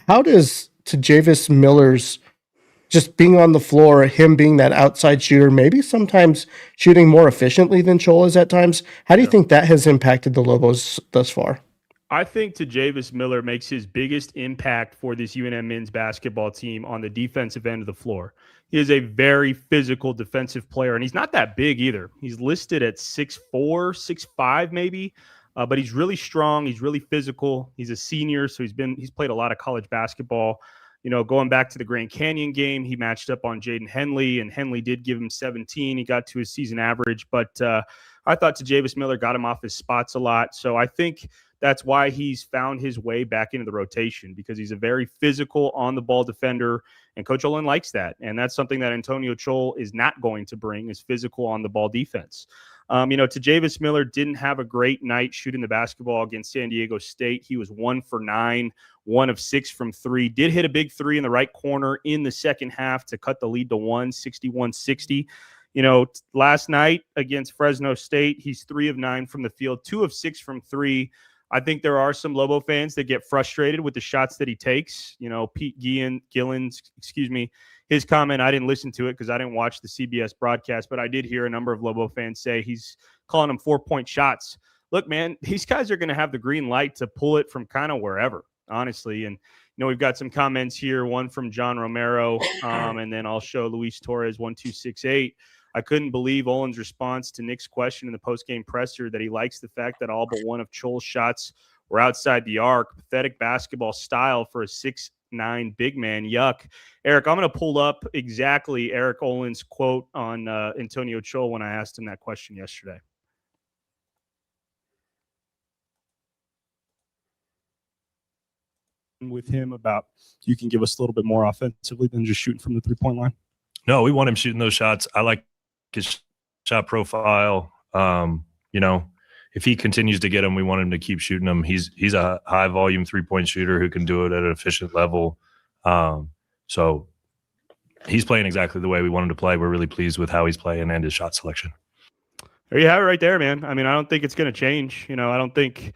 how does Javis Miller's just being on the floor, him being that outside shooter, maybe sometimes shooting more efficiently than Chol is at times. How do you think that has impacted the Lobos thus far? I think Javis Miller makes his biggest impact for this UNM men's basketball team on the defensive end of the floor. He is a very physical defensive player, and he's not that big either. He's listed at 6'4", 6'5", maybe, but he's really strong. He's really physical. He's a senior, so he's played a lot of college basketball. Going back to the Grand Canyon game, he matched up on Jaden Henley, and Henley did give him 17. He got to his season average, but I thought Tejavis Miller got him off his spots a lot. So I think that's why he's found his way back into the rotation, because he's a very physical on-the-ball defender, and Coach Olin likes that. And that's something that Antonio Chol is not going to bring, is physical on-the-ball defense. Tejavis Miller didn't have a great night shooting the basketball against San Diego State. He was 1 for 9, 1 of 6 from 3. Did hit a big 3 in the right corner in the second half to cut the lead to 1, 61-60. Last night against Fresno State, he's 3 of 9 from the field, 2 of 6 from 3. I think there are some Lobo fans that get frustrated with the shots that he takes. Pete Gillens, his comment, I didn't listen to it because I didn't watch the CBS broadcast, but I did hear a number of Lobo fans say he's calling them 4-point shots. Look, man, these guys are going to have the green light to pull it from kind of wherever, honestly. And, we've got some comments here, one from John Romero, and then I'll show Luis Torres 1268. I couldn't believe Olin's response to Nick's question in the postgame presser that he likes the fact that all but one of Chol's shots were outside the arc. Pathetic basketball style for a 6'9" big man. Yuck. Eric, I'm going to pull up exactly Eric Olin's quote on Antonio Chol when I asked him that question yesterday. With him about, you can give us a little bit more offensively than just shooting from the three-point line? No, we want him shooting those shots. I like his shot profile. If he continues to get them, we want him to keep shooting them. He's a high volume 3-point shooter who can do it at an efficient level. So he's playing exactly the way we want him to play. We're really pleased with how he's playing and his shot selection. There you have it right there, man. I mean, I don't think it's going to change. I don't think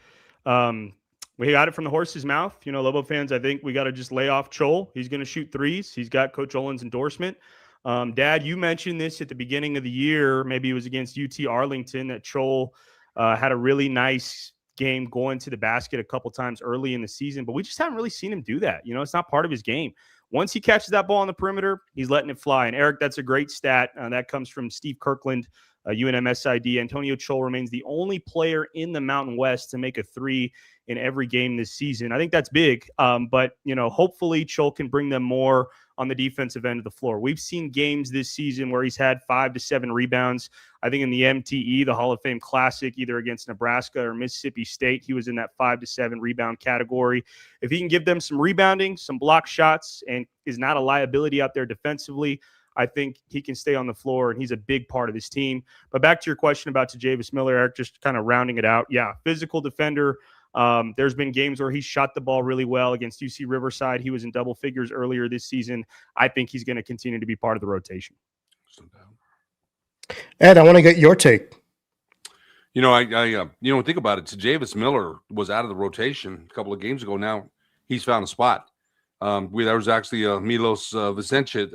we got it from the horse's mouth. Lobo fans, I think we got to just lay off Chol. He's going to shoot threes. He's got Coach Olin's endorsement. Dad, you mentioned this at the beginning of the year. Maybe it was against UT Arlington that Chol had a really nice game going to the basket a couple times early in the season, but we just haven't really seen him do that. It's not part of his game. Once he catches that ball on the perimeter, he's letting it fly. And Eric, that's a great stat. That comes from Steve Kirkland, UNM SID. Antonio Chol remains the only player in the Mountain West to make a 3 in every game this season. I think that's big. But hopefully Chol can bring them more on the defensive end of the floor. We've seen games this season where he's had 5 to 7 rebounds. I think in the MTE, the Hall of Fame Classic, either against Nebraska or Mississippi State, he was in that 5 to 7 rebound category. If he can give them some rebounding, some block shots, and is not a liability out there defensively, I think he can stay on the floor, and he's a big part of this team. But back to your question about Tejavis Miller, Eric, just kind of rounding it out. Yeah, physical defender. There's been games where he shot the ball really well against UC Riverside. He was in double figures earlier this season. I think he's going to continue to be part of the rotation. Ed, I want to get your take. Think about it. Tejavis Miller was out of the rotation a couple of games ago. Now he's found a spot. There was actually Milos Vicencic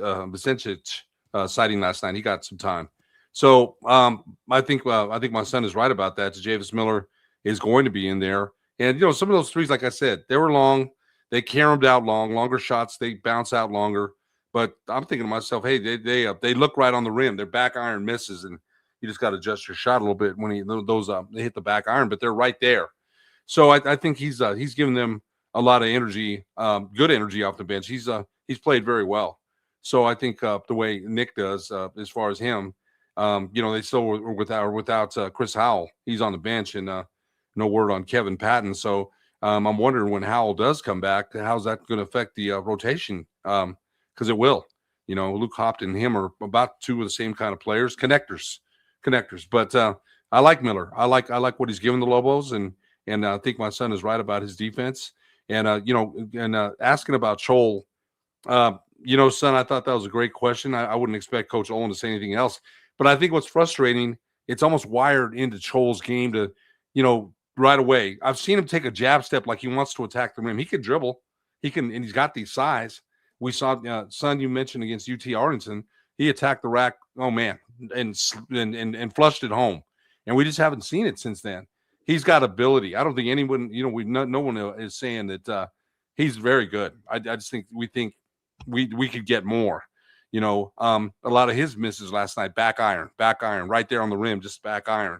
sighting last night. He got some time. So I think my son is right about that. Tejavis Miller is going to be in there. And, some of those threes, like I said, they were long. They caromed out longer shots. They bounce out longer. But I'm thinking to myself, hey, they look right on the rim. Their back iron misses, and you just got to adjust your shot a little bit when they hit the back iron. But they're right there. So I think he's giving them a lot of energy, good energy off the bench. He's played very well. So I think the way Nick does, as far as him, they still were without Chris Howell. He's on the bench, and no word on Kevin Patton. So I'm wondering when Howell does come back, how's that going to affect the rotation? Because it will. Luke Hopton and him are about two of the same kind of players, connectors. But I like Miller. I like what he's given the Lobos, and I think my son is right about his defense. And asking about Chol, son, I thought that was a great question. I wouldn't expect Coach Olin to say anything else. But I think what's frustrating, it's almost wired into Chol's game to, right away. I've seen him take a jab step like he wants to attack the rim. He can dribble. And he's got these size. We saw, son, you mentioned against UT Arlington, he attacked the rack, oh man, and flushed it home. And we just haven't seen it since then. He's got ability. I don't think anyone, no one is saying that he's very good. I just think we could get more. A lot of his misses last night, back iron, right there on the rim, just back iron.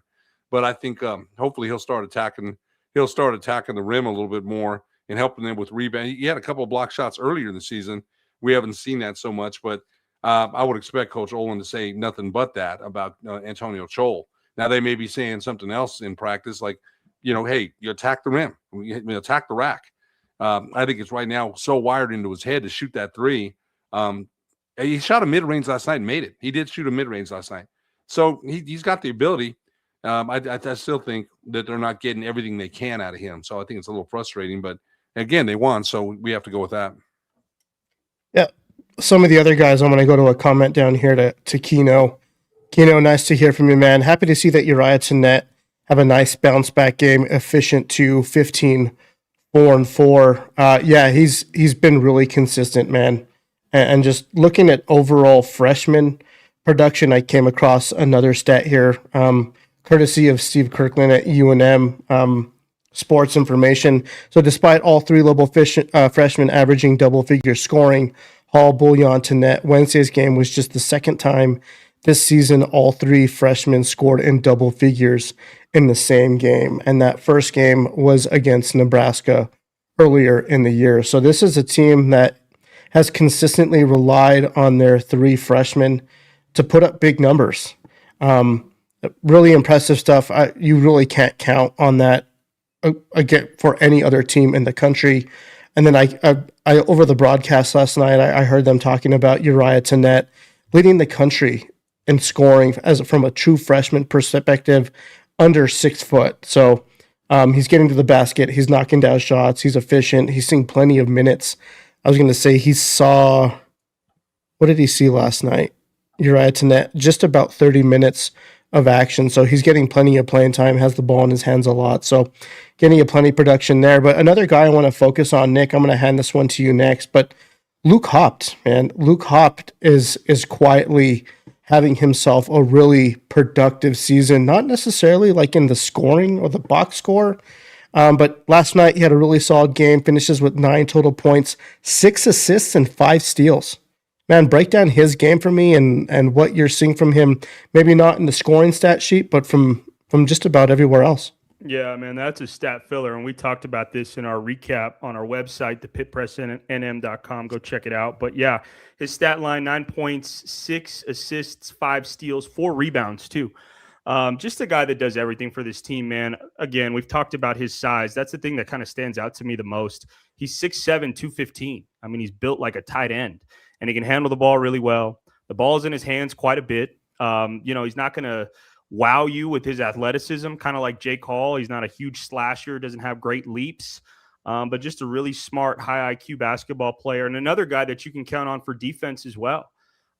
But I think hopefully he'll start attacking the rim a little bit more and helping them with rebound. He had a couple of block shots earlier in the season. We haven't seen that so much, but I would expect Coach Olin to say nothing but that about Antonio Chol. Now they may be saying something else in practice, like, hey, you attack the rim, you attack the rack. I think it's right now so wired into his head to shoot that three. He shot a mid-range last night and made it. He did shoot a mid-range last night. So he's got the ability. I still think that they're not getting everything they can out of him. So I think it's a little frustrating. But, again, they won, so we have to go with that. Yeah. Some of the other guys, I'm going to go to a comment down here to Keno. Keno, nice to hear from you, man. Happy to see that Uriah Tenet have a nice bounce-back game, efficient to 15, 4 and 4. Yeah, he's been really consistent, man. And just looking at overall freshman production, I came across another stat here, courtesy of Steve Kirkland at UNM Sports Information. So despite all three Lobo freshmen averaging double-figure scoring, Hall, Bouillon, Tenet, Wednesday's game was just the second time this season all three freshmen scored in double figures in the same game. And that first game was against Nebraska earlier in the year. So this is a team that has consistently relied on their three freshmen to put up big numbers. Really impressive stuff. You really can't count on that again for any other team in the country. And then I over the broadcast last night, I heard them talking about Uriah Tenet leading the country in scoring from a true freshman perspective, under 6 foot. So he's getting to the basket, he's knocking down shots, he's efficient, he's seeing plenty of minutes. I was going to say what did he see last night? Uriah Tenet, just about 30 minutes of action. So he's getting plenty of playing time, has the ball in his hands a lot. So getting a plenty of production there. But another guy I want to focus on, Nick, I'm going to hand this one to you next. But Luke Haupt, man. Luke Haupt is quietly having himself a really productive season, not necessarily like in the scoring or the box score, but last night he had a really solid game, finishes with 9 total points, 6 assists, and 5 steals. Man, break down his game for me and what you're seeing from him, maybe not in the scoring stat sheet, but from just about everywhere else. Yeah, man, that's a stat filler, and we talked about this in our recap on our website, thepitpressnm.com. Go check it out. But yeah, his stat line: 9 points, 6 assists, 5 steals, 4 rebounds too. Just a guy that does everything for this team, man. Again, we've talked about his size. That's the thing that kind of stands out to me the most. He's 6'7", 215. I mean, he's built like a tight end, and he can handle the ball really well. The ball's in his hands quite a bit. He's not going to wow you with his athleticism, kind of like Jake Hall. He's not a huge slasher, doesn't have great leaps, but just a really smart, high IQ basketball player, and another guy that you can count on for defense as well.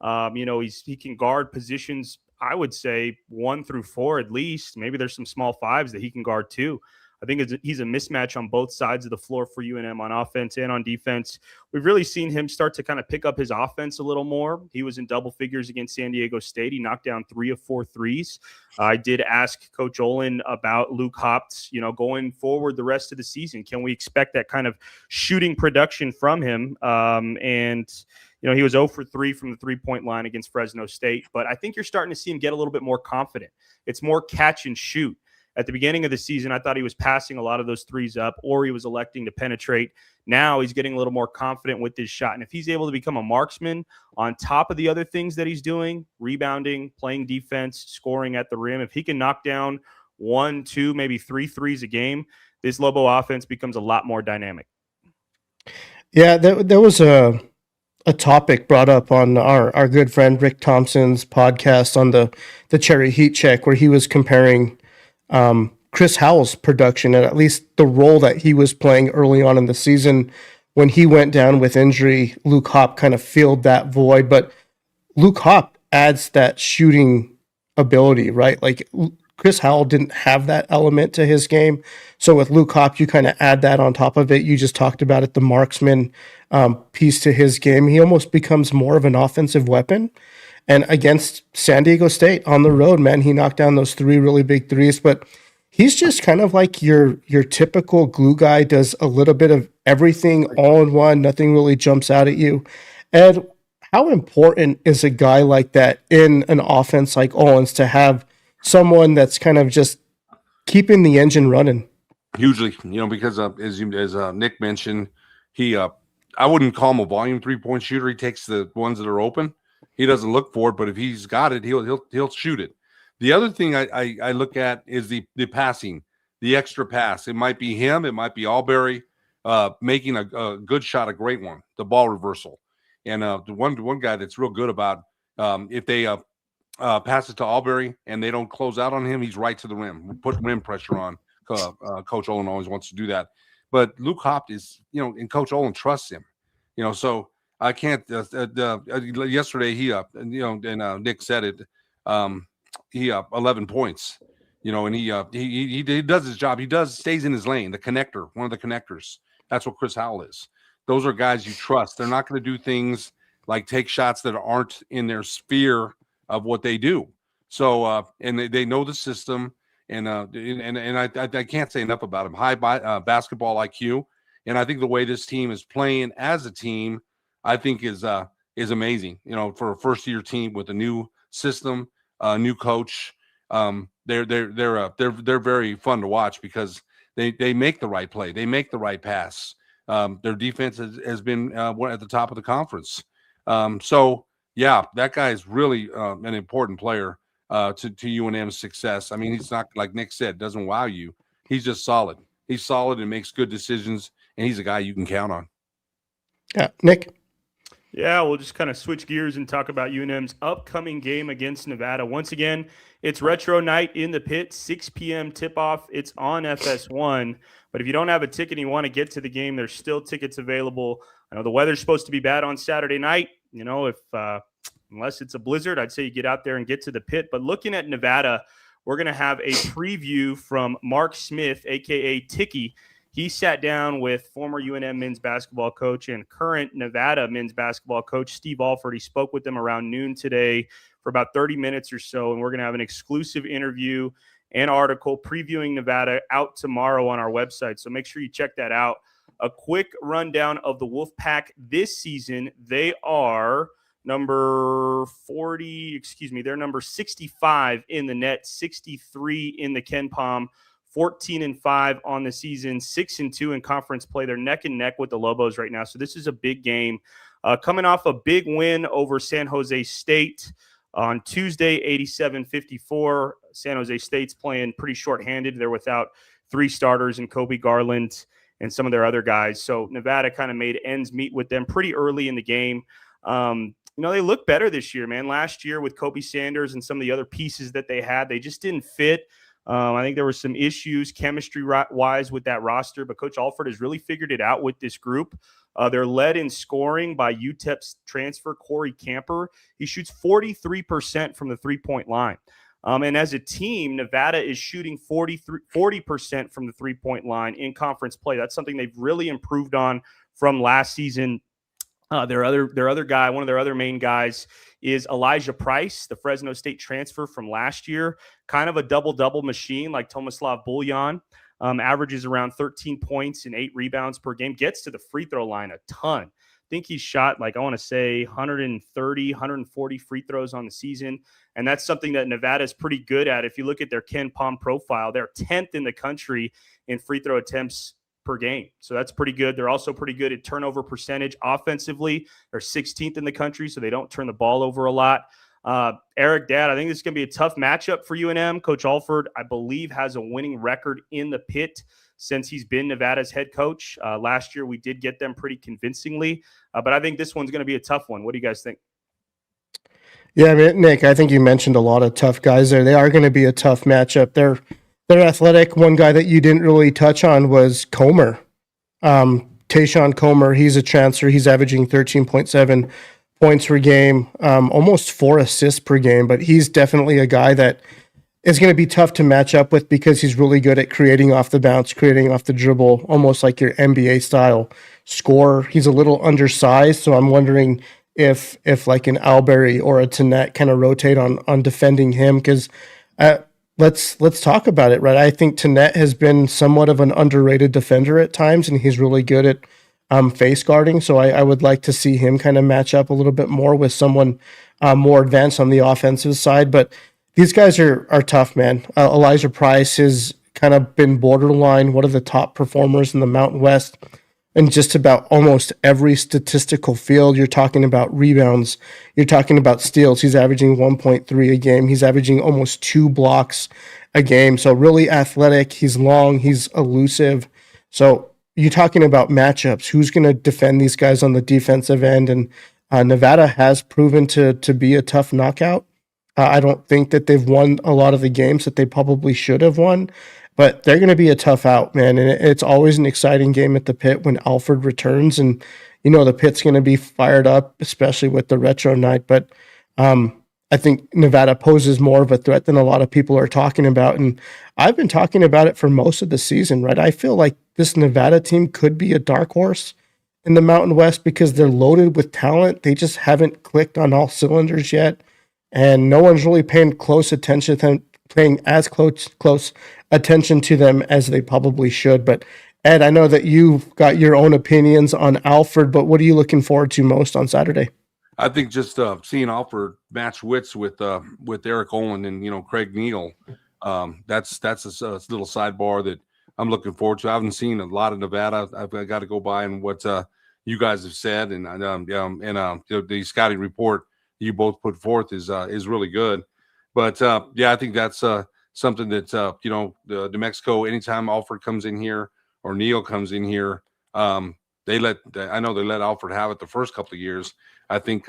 He can guard positions, I would say 1 through 4 at least. Maybe there's some small 5s that he can guard too. I think he's a mismatch on both sides of the floor for UNM on offense and on defense. We've really seen him start to kind of pick up his offense a little more. He was in double figures against San Diego State. He knocked down 3 of 4 threes. I did ask Coach Olin about Luke Haupt, going forward the rest of the season. Can we expect that kind of shooting production from him? He was 0 for 3 from the three-point line against Fresno State. But I think you're starting to see him get a little bit more confident. It's more catch and shoot. At the beginning of the season, I thought he was passing a lot of those threes up, or he was electing to penetrate. Now he's getting a little more confident with his shot. And if he's able to become a marksman on top of the other things that he's doing, rebounding, playing defense, scoring at the rim, if he can knock down 1, 2, maybe 3 threes a game, this Lobo offense becomes a lot more dynamic. Yeah, there was a topic brought up on our good friend Rick Thompson's podcast on the Cherry Heat Check, where he was comparing Chris Howell's production, and at least the role that he was playing early on in the season. When he went down with injury, Luke Haupt kind of filled that void, but Luke Haupt adds that shooting ability, right? Like Chris Howell didn't have that element to his game. So with Luke Haupt, you kind of add that on top of it. You just talked about it, the marksman piece to his game. He almost becomes more of an offensive weapon. And against San Diego State on the road, man, he knocked down those 3 really big threes. But he's just kind of like your typical glue guy, does a little bit of everything all in one. Nothing really jumps out at you. And how important is a guy like that in an offense like Olin's to have someone that's kind of just keeping the engine running? hugely, because as Nick mentioned, he I wouldn't call him a volume 3-point shooter. He takes the ones that are open. He doesn't look for it, but if he's got it, he'll shoot it. The other thing I look at is the passing, the extra pass. It might be him, it might be Alberry making a good shot, a great one, the ball reversal. And the one guy that's real good about if they pass it to Alberry and they don't close out on him, he's right to the rim, put rim pressure on. Coach Olin always wants to do that. But Luke Hopt is, and Coach Olin trusts him, so I can't. Yesterday, he and Nick said it. He 11 points, and he does his job. He stays in his lane, the connector, one of the connectors. That's what Chris Howell is. Those are guys you trust. They're not going to do things like take shots that aren't in their sphere of what they do. So, and they know the system. And I can't say enough about him. High basketball IQ, and I think the way this team is playing as a team, I think is amazing. For a first-year team with a new system, a new coach, they're very fun to watch because they make the right play, they make the right pass. Their defense has been at the top of the conference. So yeah, that guy is really an important player. To UNM's success. I mean, he's not, like Nick said, doesn't wow you. He's just solid. He's solid and makes good decisions, and he's a guy you can count on. Yeah, Nick? Yeah, we'll just kind of switch gears and talk about UNM's upcoming game against Nevada. Once again, it's Retro Night in the Pit, 6 p.m. tip-off. It's on FS1. But if you don't have a ticket and you want to get to the game, there's still tickets available. I know the weather's supposed to be bad on Saturday night. Unless it's a blizzard, I'd say you get out there and get to the pit. But looking at Nevada, we're going to have a preview from Mark Smith, a.k.a. Tiki. He sat down with former UNM men's basketball coach and current Nevada men's basketball coach Steve Alford. He spoke with them around noon today for about 30 minutes or so, and we're going to have an exclusive interview and article previewing Nevada out tomorrow on our website. So make sure you check that out. A quick rundown of the Wolfpack this season. They are number 40, they're number 65 in the net, 63 in the Ken Palm, 14-5 on the season, 6-2 in conference play. They're neck and neck with the Lobos right now. So this is a big game. Coming off a big win over San Jose State on Tuesday, 87-54. San Jose State's playing pretty shorthanded. They're without 3 starters and Kobe Garland and some of their other guys. So Nevada kind of made ends meet with them pretty early in the game. They look better this year, man. Last year with Kobe Sanders and some of the other pieces that they had, they just didn't fit. I think there were some issues chemistry-wise with that roster, but Coach Alford has really figured it out with this group. They're led in scoring by UTEP's transfer, Corey Camper. He shoots 43% from the three-point line. And as a team, Nevada is shooting 40% from the three-point line in conference play. That's something they've really improved on from last season. Their other guy, one of their other main guys, is Elijah Price, the Fresno State transfer from last year. Kind of a double-double machine like Tomislav Buljan. Averages around 13 points and 8 rebounds per game. Gets to the free throw line a ton. I think he's shot 130, 140 free throws on the season. And that's something that Nevada is pretty good at. If you look at their Ken Palm profile, they're 10th in the country in free throw attempts per game. So that's pretty good. They're also pretty good at turnover percentage offensively. They're 16th in the country, so they don't turn the ball over a lot. Eric, Dad, I think this is going to be a tough matchup for UNM. Coach Alford, I believe, has a winning record in the pit since he's been Nevada's head coach. Last year, we did get them pretty convincingly, but I think this one's going to be a tough one. What do you guys think? Yeah, Nick, I think you mentioned a lot of tough guys there. They are going to be a tough matchup. They're athletic. One guy that you didn't really touch on was Comer. Tayshawn Comer, he's a transfer. He's averaging 13.7 points per game, almost 4 assists per game, but he's definitely a guy that is going to be tough to match up with because he's really good at creating off the bounce, creating off the dribble, almost like your NBA style scorer. He's a little undersized, so I'm wondering if like an Alberry or a Tannett kind of rotate on defending him, because let's talk about it, right? I think Tannett has been somewhat of an underrated defender at times, and he's really good at face guarding. So I would like to see him kind of match up a little bit more with someone more advanced on the offensive side. But these guys are tough, man. Elijah Price, his kind of been borderline one of the top performers in the Mountain West in just about almost every statistical field. You're talking about rebounds. You're talking about steals. He's averaging 1.3 a game. He's averaging almost 2 blocks a game. So really athletic. He's long. He's elusive. So you're talking about matchups. Who's going to defend these guys on the defensive end? And Nevada has proven to be a tough knockout. I don't think that they've won a lot of the games that they probably should have won, but they're going to be a tough out, man. And it's always an exciting game at the Pit when Alfred returns. And, the Pit's going to be fired up, especially with the retro night. But I think Nevada poses more of a threat than a lot of people are talking about. And I've been talking about it for most of the season, right? I feel like this Nevada team could be a dark horse in the Mountain West because they're loaded with talent. They just haven't clicked on all cylinders yet. And no one's really paying close attention to them, paying as close attention to them as they probably should. But Ed, I know that you've got your own opinions on Alfred, but what are you looking forward to most on Saturday? I think just seeing Alfred match wits with Eric Olin and Craig Neal, that's a little sidebar that I'm looking forward to. I haven't seen a lot of Nevada. I've got to go by and what you guys have said, and the scouting report you both put forth is really good. But I think that's something that the New Mexico, anytime Alfred comes in here or Neal comes in here, I know they let Alfred have it the first couple of years. I think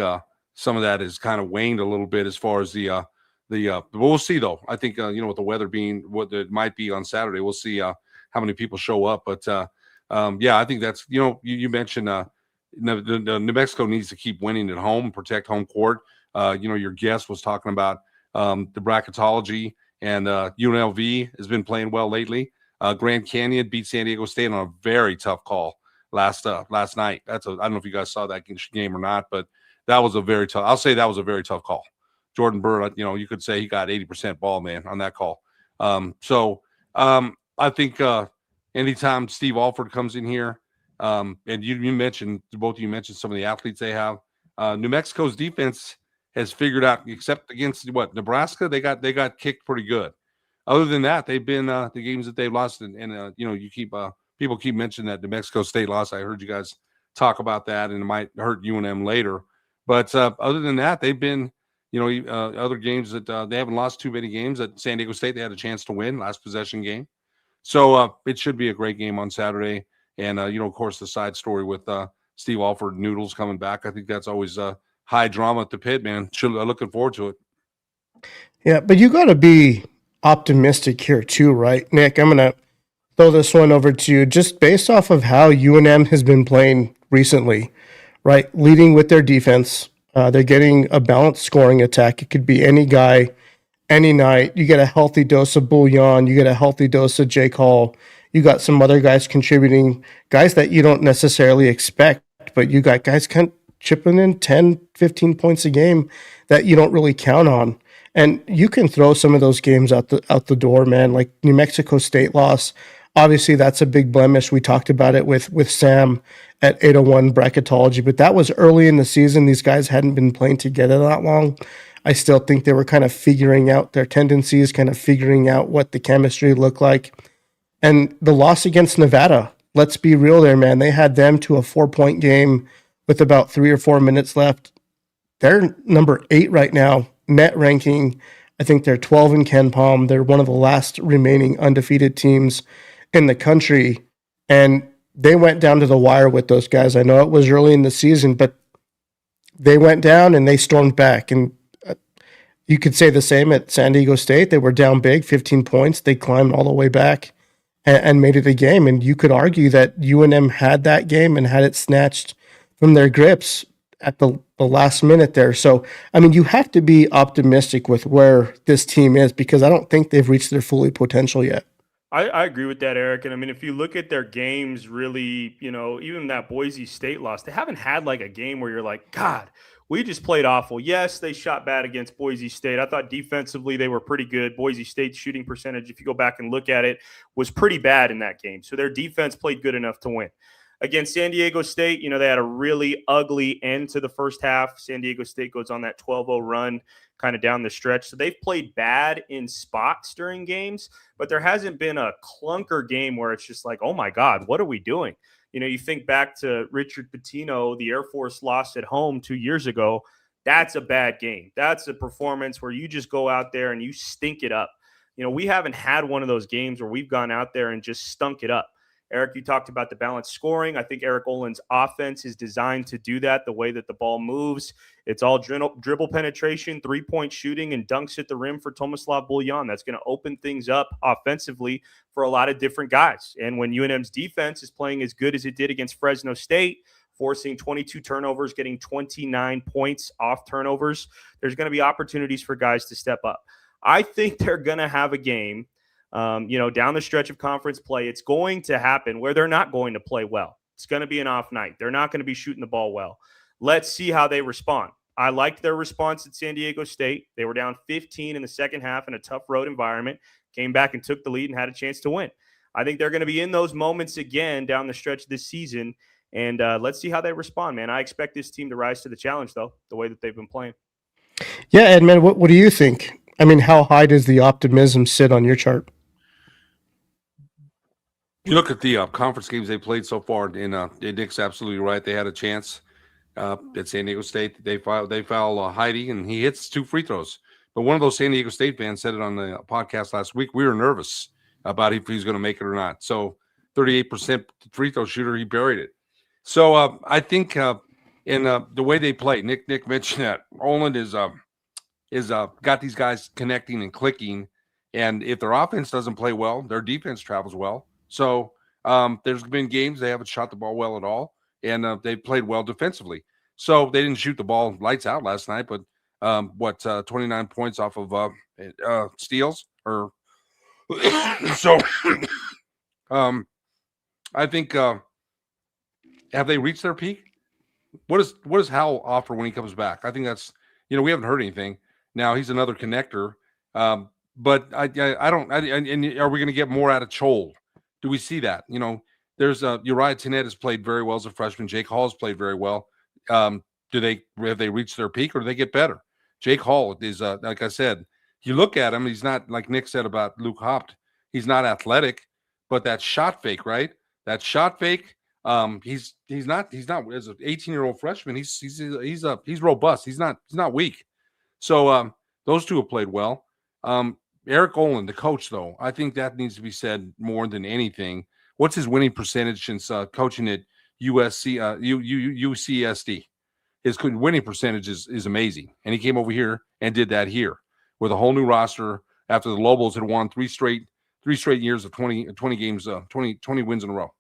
some of that has kind of waned a little bit as far as but we'll see though. I think with the weather being what it might be on Saturday, we'll see how many people show up. But I think that's you mentioned the New Mexico needs to keep winning at home, protect home court. Your guest was talking about the bracketology, and UNLV has been playing well lately. Grand Canyon beat San Diego State on a very tough call last night. I don't know if you guys saw that game or not, but that was a very tough. I'll say that was a very tough call. Jordan Bird, you could say he got 80% ball man on that call. I think anytime Steve Alford comes in here, and you mentioned, both of you mentioned some of the athletes they have. New Mexico's defense has figured out, except against Nebraska, they got kicked pretty good. Other than that, they've been the games that they've lost, and people keep mentioning that New Mexico State loss. I heard you guys talk about that, and it might hurt UNM later. But other than that, they've been other games that they haven't lost too many games. At San Diego State, they had a chance to win last possession game. So it should be a great game on Saturday. And, of course, the side story with Steve Alford Noodles coming back. I think that's always high drama at the Pit, man. Looking forward to it. Yeah, but you got to be optimistic here too, right, Nick? I'm going to throw this one over to you. Just based off of how UNM has been playing recently, right, leading with their defense, they're getting a balanced scoring attack. It could be any guy, any night. You get a healthy dose of Bouillon. You get a healthy dose of Jake Hall. You got some other guys contributing, guys that you don't necessarily expect, but you got guys kind of chipping in 10, 15 points a game that you don't really count on. And you can throw some of those games out the door, man. Like New Mexico State loss, obviously that's a big blemish. We talked about it with Sam at 801 Bracketology, but that was early in the season. These guys hadn't been playing together that long. I still think they were kind of figuring out their tendencies, kind of figuring out what the chemistry looked like. And the loss against Nevada, let's be real there, man. They had them to a 4-point game with about 3 or 4 minutes left. They're number 8 right now, net ranking. I think they're 12 in Ken Palm. They're one of the last remaining undefeated teams in the country. And they went down to the wire with those guys. I know it was early in the season, but they went down and they stormed back. And you could say the same at San Diego State. They were down big, 15 points. They climbed all the way back and made it a game. And you could argue that UNM had that game and had it snatched from their grips at the last minute there. So, I mean, you have to be optimistic with where this team is because I don't think they've reached their fully potential yet. I agree with that, Eric. And I mean, if you look at their games, really, even that Boise State loss, they haven't had like a game where you're like, God, we just played awful. Yes, they shot bad against Boise State. I thought defensively they were pretty good. Boise State's shooting percentage, if you go back and look at it, was pretty bad in that game. So their defense played good enough to win. Against San Diego State, they had a really ugly end to the first half. San Diego State goes on that 12-0 run, kind of down the stretch. So they've played bad in spots during games, but there hasn't been a clunker game where it's just like, oh my God, what are we doing? You think back to Richard Pitino, the Air Force lost at home 2 years ago. That's a bad game. That's a performance where you just go out there and you stink it up. We haven't had one of those games where we've gone out there and just stunk it up. Eric, you talked about the balanced scoring. I think Eric Olin's offense is designed to do that, the way that the ball moves. It's all dribble penetration, three-point shooting, and dunks at the rim for Tomislav Buljan. That's going to open things up offensively for a lot of different guys. And when UNM's defense is playing as good as it did against Fresno State, forcing 22 turnovers, getting 29 points off turnovers, there's going to be opportunities for guys to step up. I think they're going to have a game, down the stretch of conference play. It's going to happen where they're not going to play well. It's going to be an off night. They're not going to be shooting the ball well. Let's see how they respond. I liked their response at San Diego State. They were down 15 in the second half in a tough road environment, came back and took the lead and had a chance to win. I think they're going to be in those moments again down the stretch this season, and let's see how they respond, man. I expect this team to rise to the challenge, though, the way that they've been playing. Yeah, Ed, man, what do you think? I mean, how high does the optimism sit on your chart? You look at the conference games they played so far, and Nick's absolutely right. They had a chance at San Diego State. They foul Heidi, and he hits 2 free throws. But one of those San Diego State fans said it on the podcast last week. We were nervous about if he's going to make it or not. So 38% free throw shooter, he buried it. So I think in the way they play, Nick mentioned that Olin is got these guys connecting and clicking, and if their offense doesn't play well, their defense travels well. So there's been games they haven't shot the ball well at all, and they played well defensively. So they didn't shoot the ball lights out last night, but 29 points off of steals or so. I think have they reached their peak? What does Howell offer when he comes back? I think that's we haven't heard anything. Now he's another connector, but I don't. And are we going to get more out of Chol? Do we see that? There's Uriah Tenet has played very well as a freshman. Jake Hall has played very well. Have they reached their peak, or do they get better? Jake Hall is like I said. You look at him; he's not like Nick said about Luke Hopt. He's not athletic, but that shot fake, right? That shot fake. He's not as an 18-year-old freshman. He's robust. He's not weak. So those two have played well. Eric Olin, the coach, though, I think that needs to be said more than anything. What's his winning percentage since coaching at UCSD? His winning percentage is amazing, and he came over here and did that here with a whole new roster after the Lobos had won three straight years of 20 games, 20 wins in a row.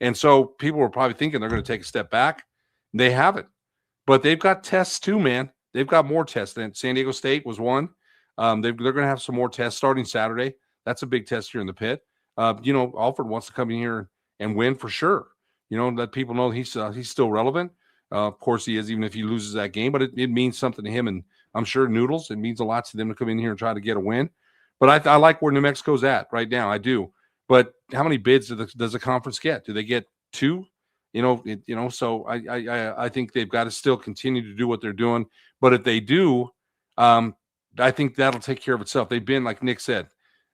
And so people were probably thinking they're going to take a step back. They haven't, but they've got tests too, man. They've got more tests. And San Diego State was one. They're going to have some more tests starting Saturday. That's a big test here in the pit. Alford wants to come in here and win for sure. Let people know he's still relevant. Of course he is, even if he loses that game. But it means something to him, and I'm sure Noodles. It means a lot to them to come in here and try to get a win. But I like where New Mexico's at right now. I do. But how many bids does the conference get? Do they get 2? So I think they've got to still continue to do what they're doing. But if they do, I think that'll take care of itself. They've been, like Nick said,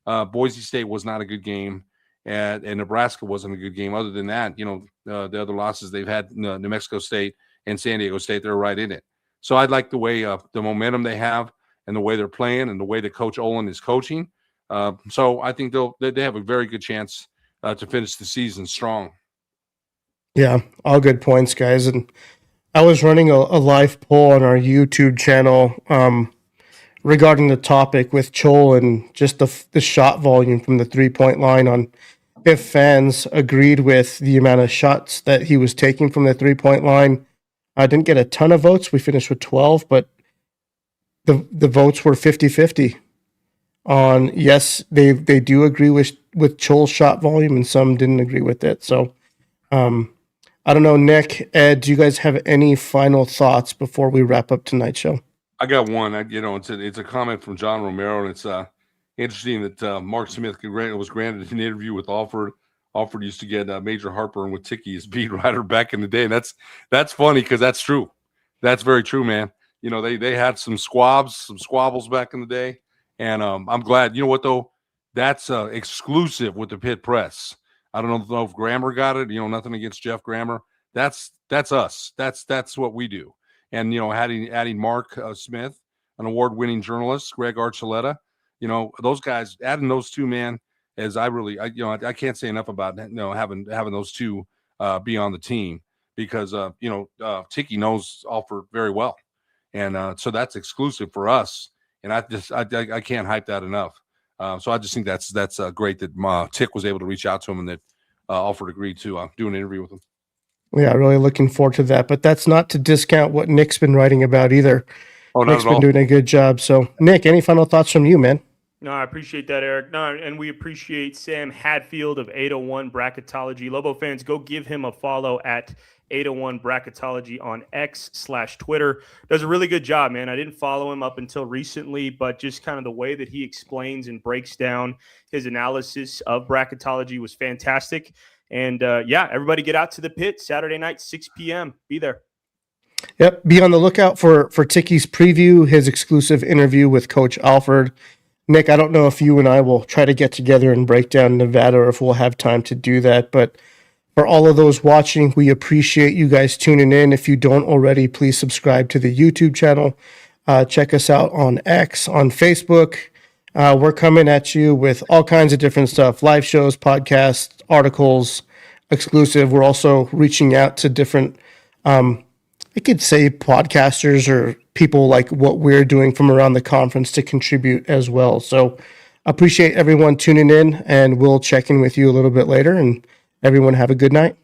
Boise State was not a good game, and Nebraska wasn't a good game. Other than that, the other losses they've had, New Mexico State and San Diego State, they're right in it. So I like the way the momentum they have and the way they're playing and the way that Coach Olin is coaching. So I think they have a very good chance to finish the season strong. Yeah, all good points, guys. And I was running a live poll on our YouTube channel regarding the topic with Chol and just the shot volume from the 3-point line, on if fans agreed with the amount of shots that he was taking from the 3-point line. I didn't get a ton of votes. We finished with 12, but the votes were 50-50 on yes, they do agree with Chol's shot volume, and some didn't agree with it. So I don't know, Nick, Ed, do you guys have any final thoughts before we wrap up tonight's show? I got one. It's a comment from John Romero, and it's interesting that Mark Smith was granted an interview with Alford. Alford used to get Major Harper with Tiki as beat writer back in the day, and that's funny because that's true. That's very true, man. You know, they had some squabbles back in the day. And I'm glad. You know what, though? That's exclusive with the Pit Press. I don't know if Grammer got it. You know, nothing against Jeff Grammer. That's us. That's what we do. And, you know, adding Mark Smith, an award-winning journalist, Greg Archuleta, you know, those guys, adding those two, man, as I can't say enough about, you know, having those two be on the team because, Tiki knows Alford very well. And so that's exclusive for us. And I can't hype that enough. So I just think that's great that Tick was able to reach out to him and that Alford agreed to do an interview with him. Yeah, really looking forward to that. But that's not to discount what Nick's been writing about either. Oh, not Nick's at all. been doing a good job. So, Nick, any final thoughts from you, man? No, I appreciate that, Eric. No, and we appreciate Sam Hadfield of 801 Bracketology. Lobo fans, go give him a follow at 801 Bracketology on X/Twitter. Does a really good job, man. I didn't follow him up until recently, but just kind of the way that he explains and breaks down his analysis of bracketology was fantastic. And everybody get out to the pit Saturday night, 6 p.m. Be there. Yep. Be on the lookout for Tiki's preview, his exclusive interview with Coach Alford. Nick, I don't know if you and I will try to get together and break down Nevada or if we'll have time to do that. But for all of those watching, we appreciate you guys tuning in. If you don't already, please subscribe to the YouTube channel. Check us out on X, on Facebook. We're coming at you with all kinds of different stuff, live shows, podcasts, articles, exclusive. We're also reaching out to different, I could say podcasters or people like what we're doing from around the conference to contribute as well. So appreciate everyone tuning in, and we'll check in with you a little bit later, and everyone have a good night.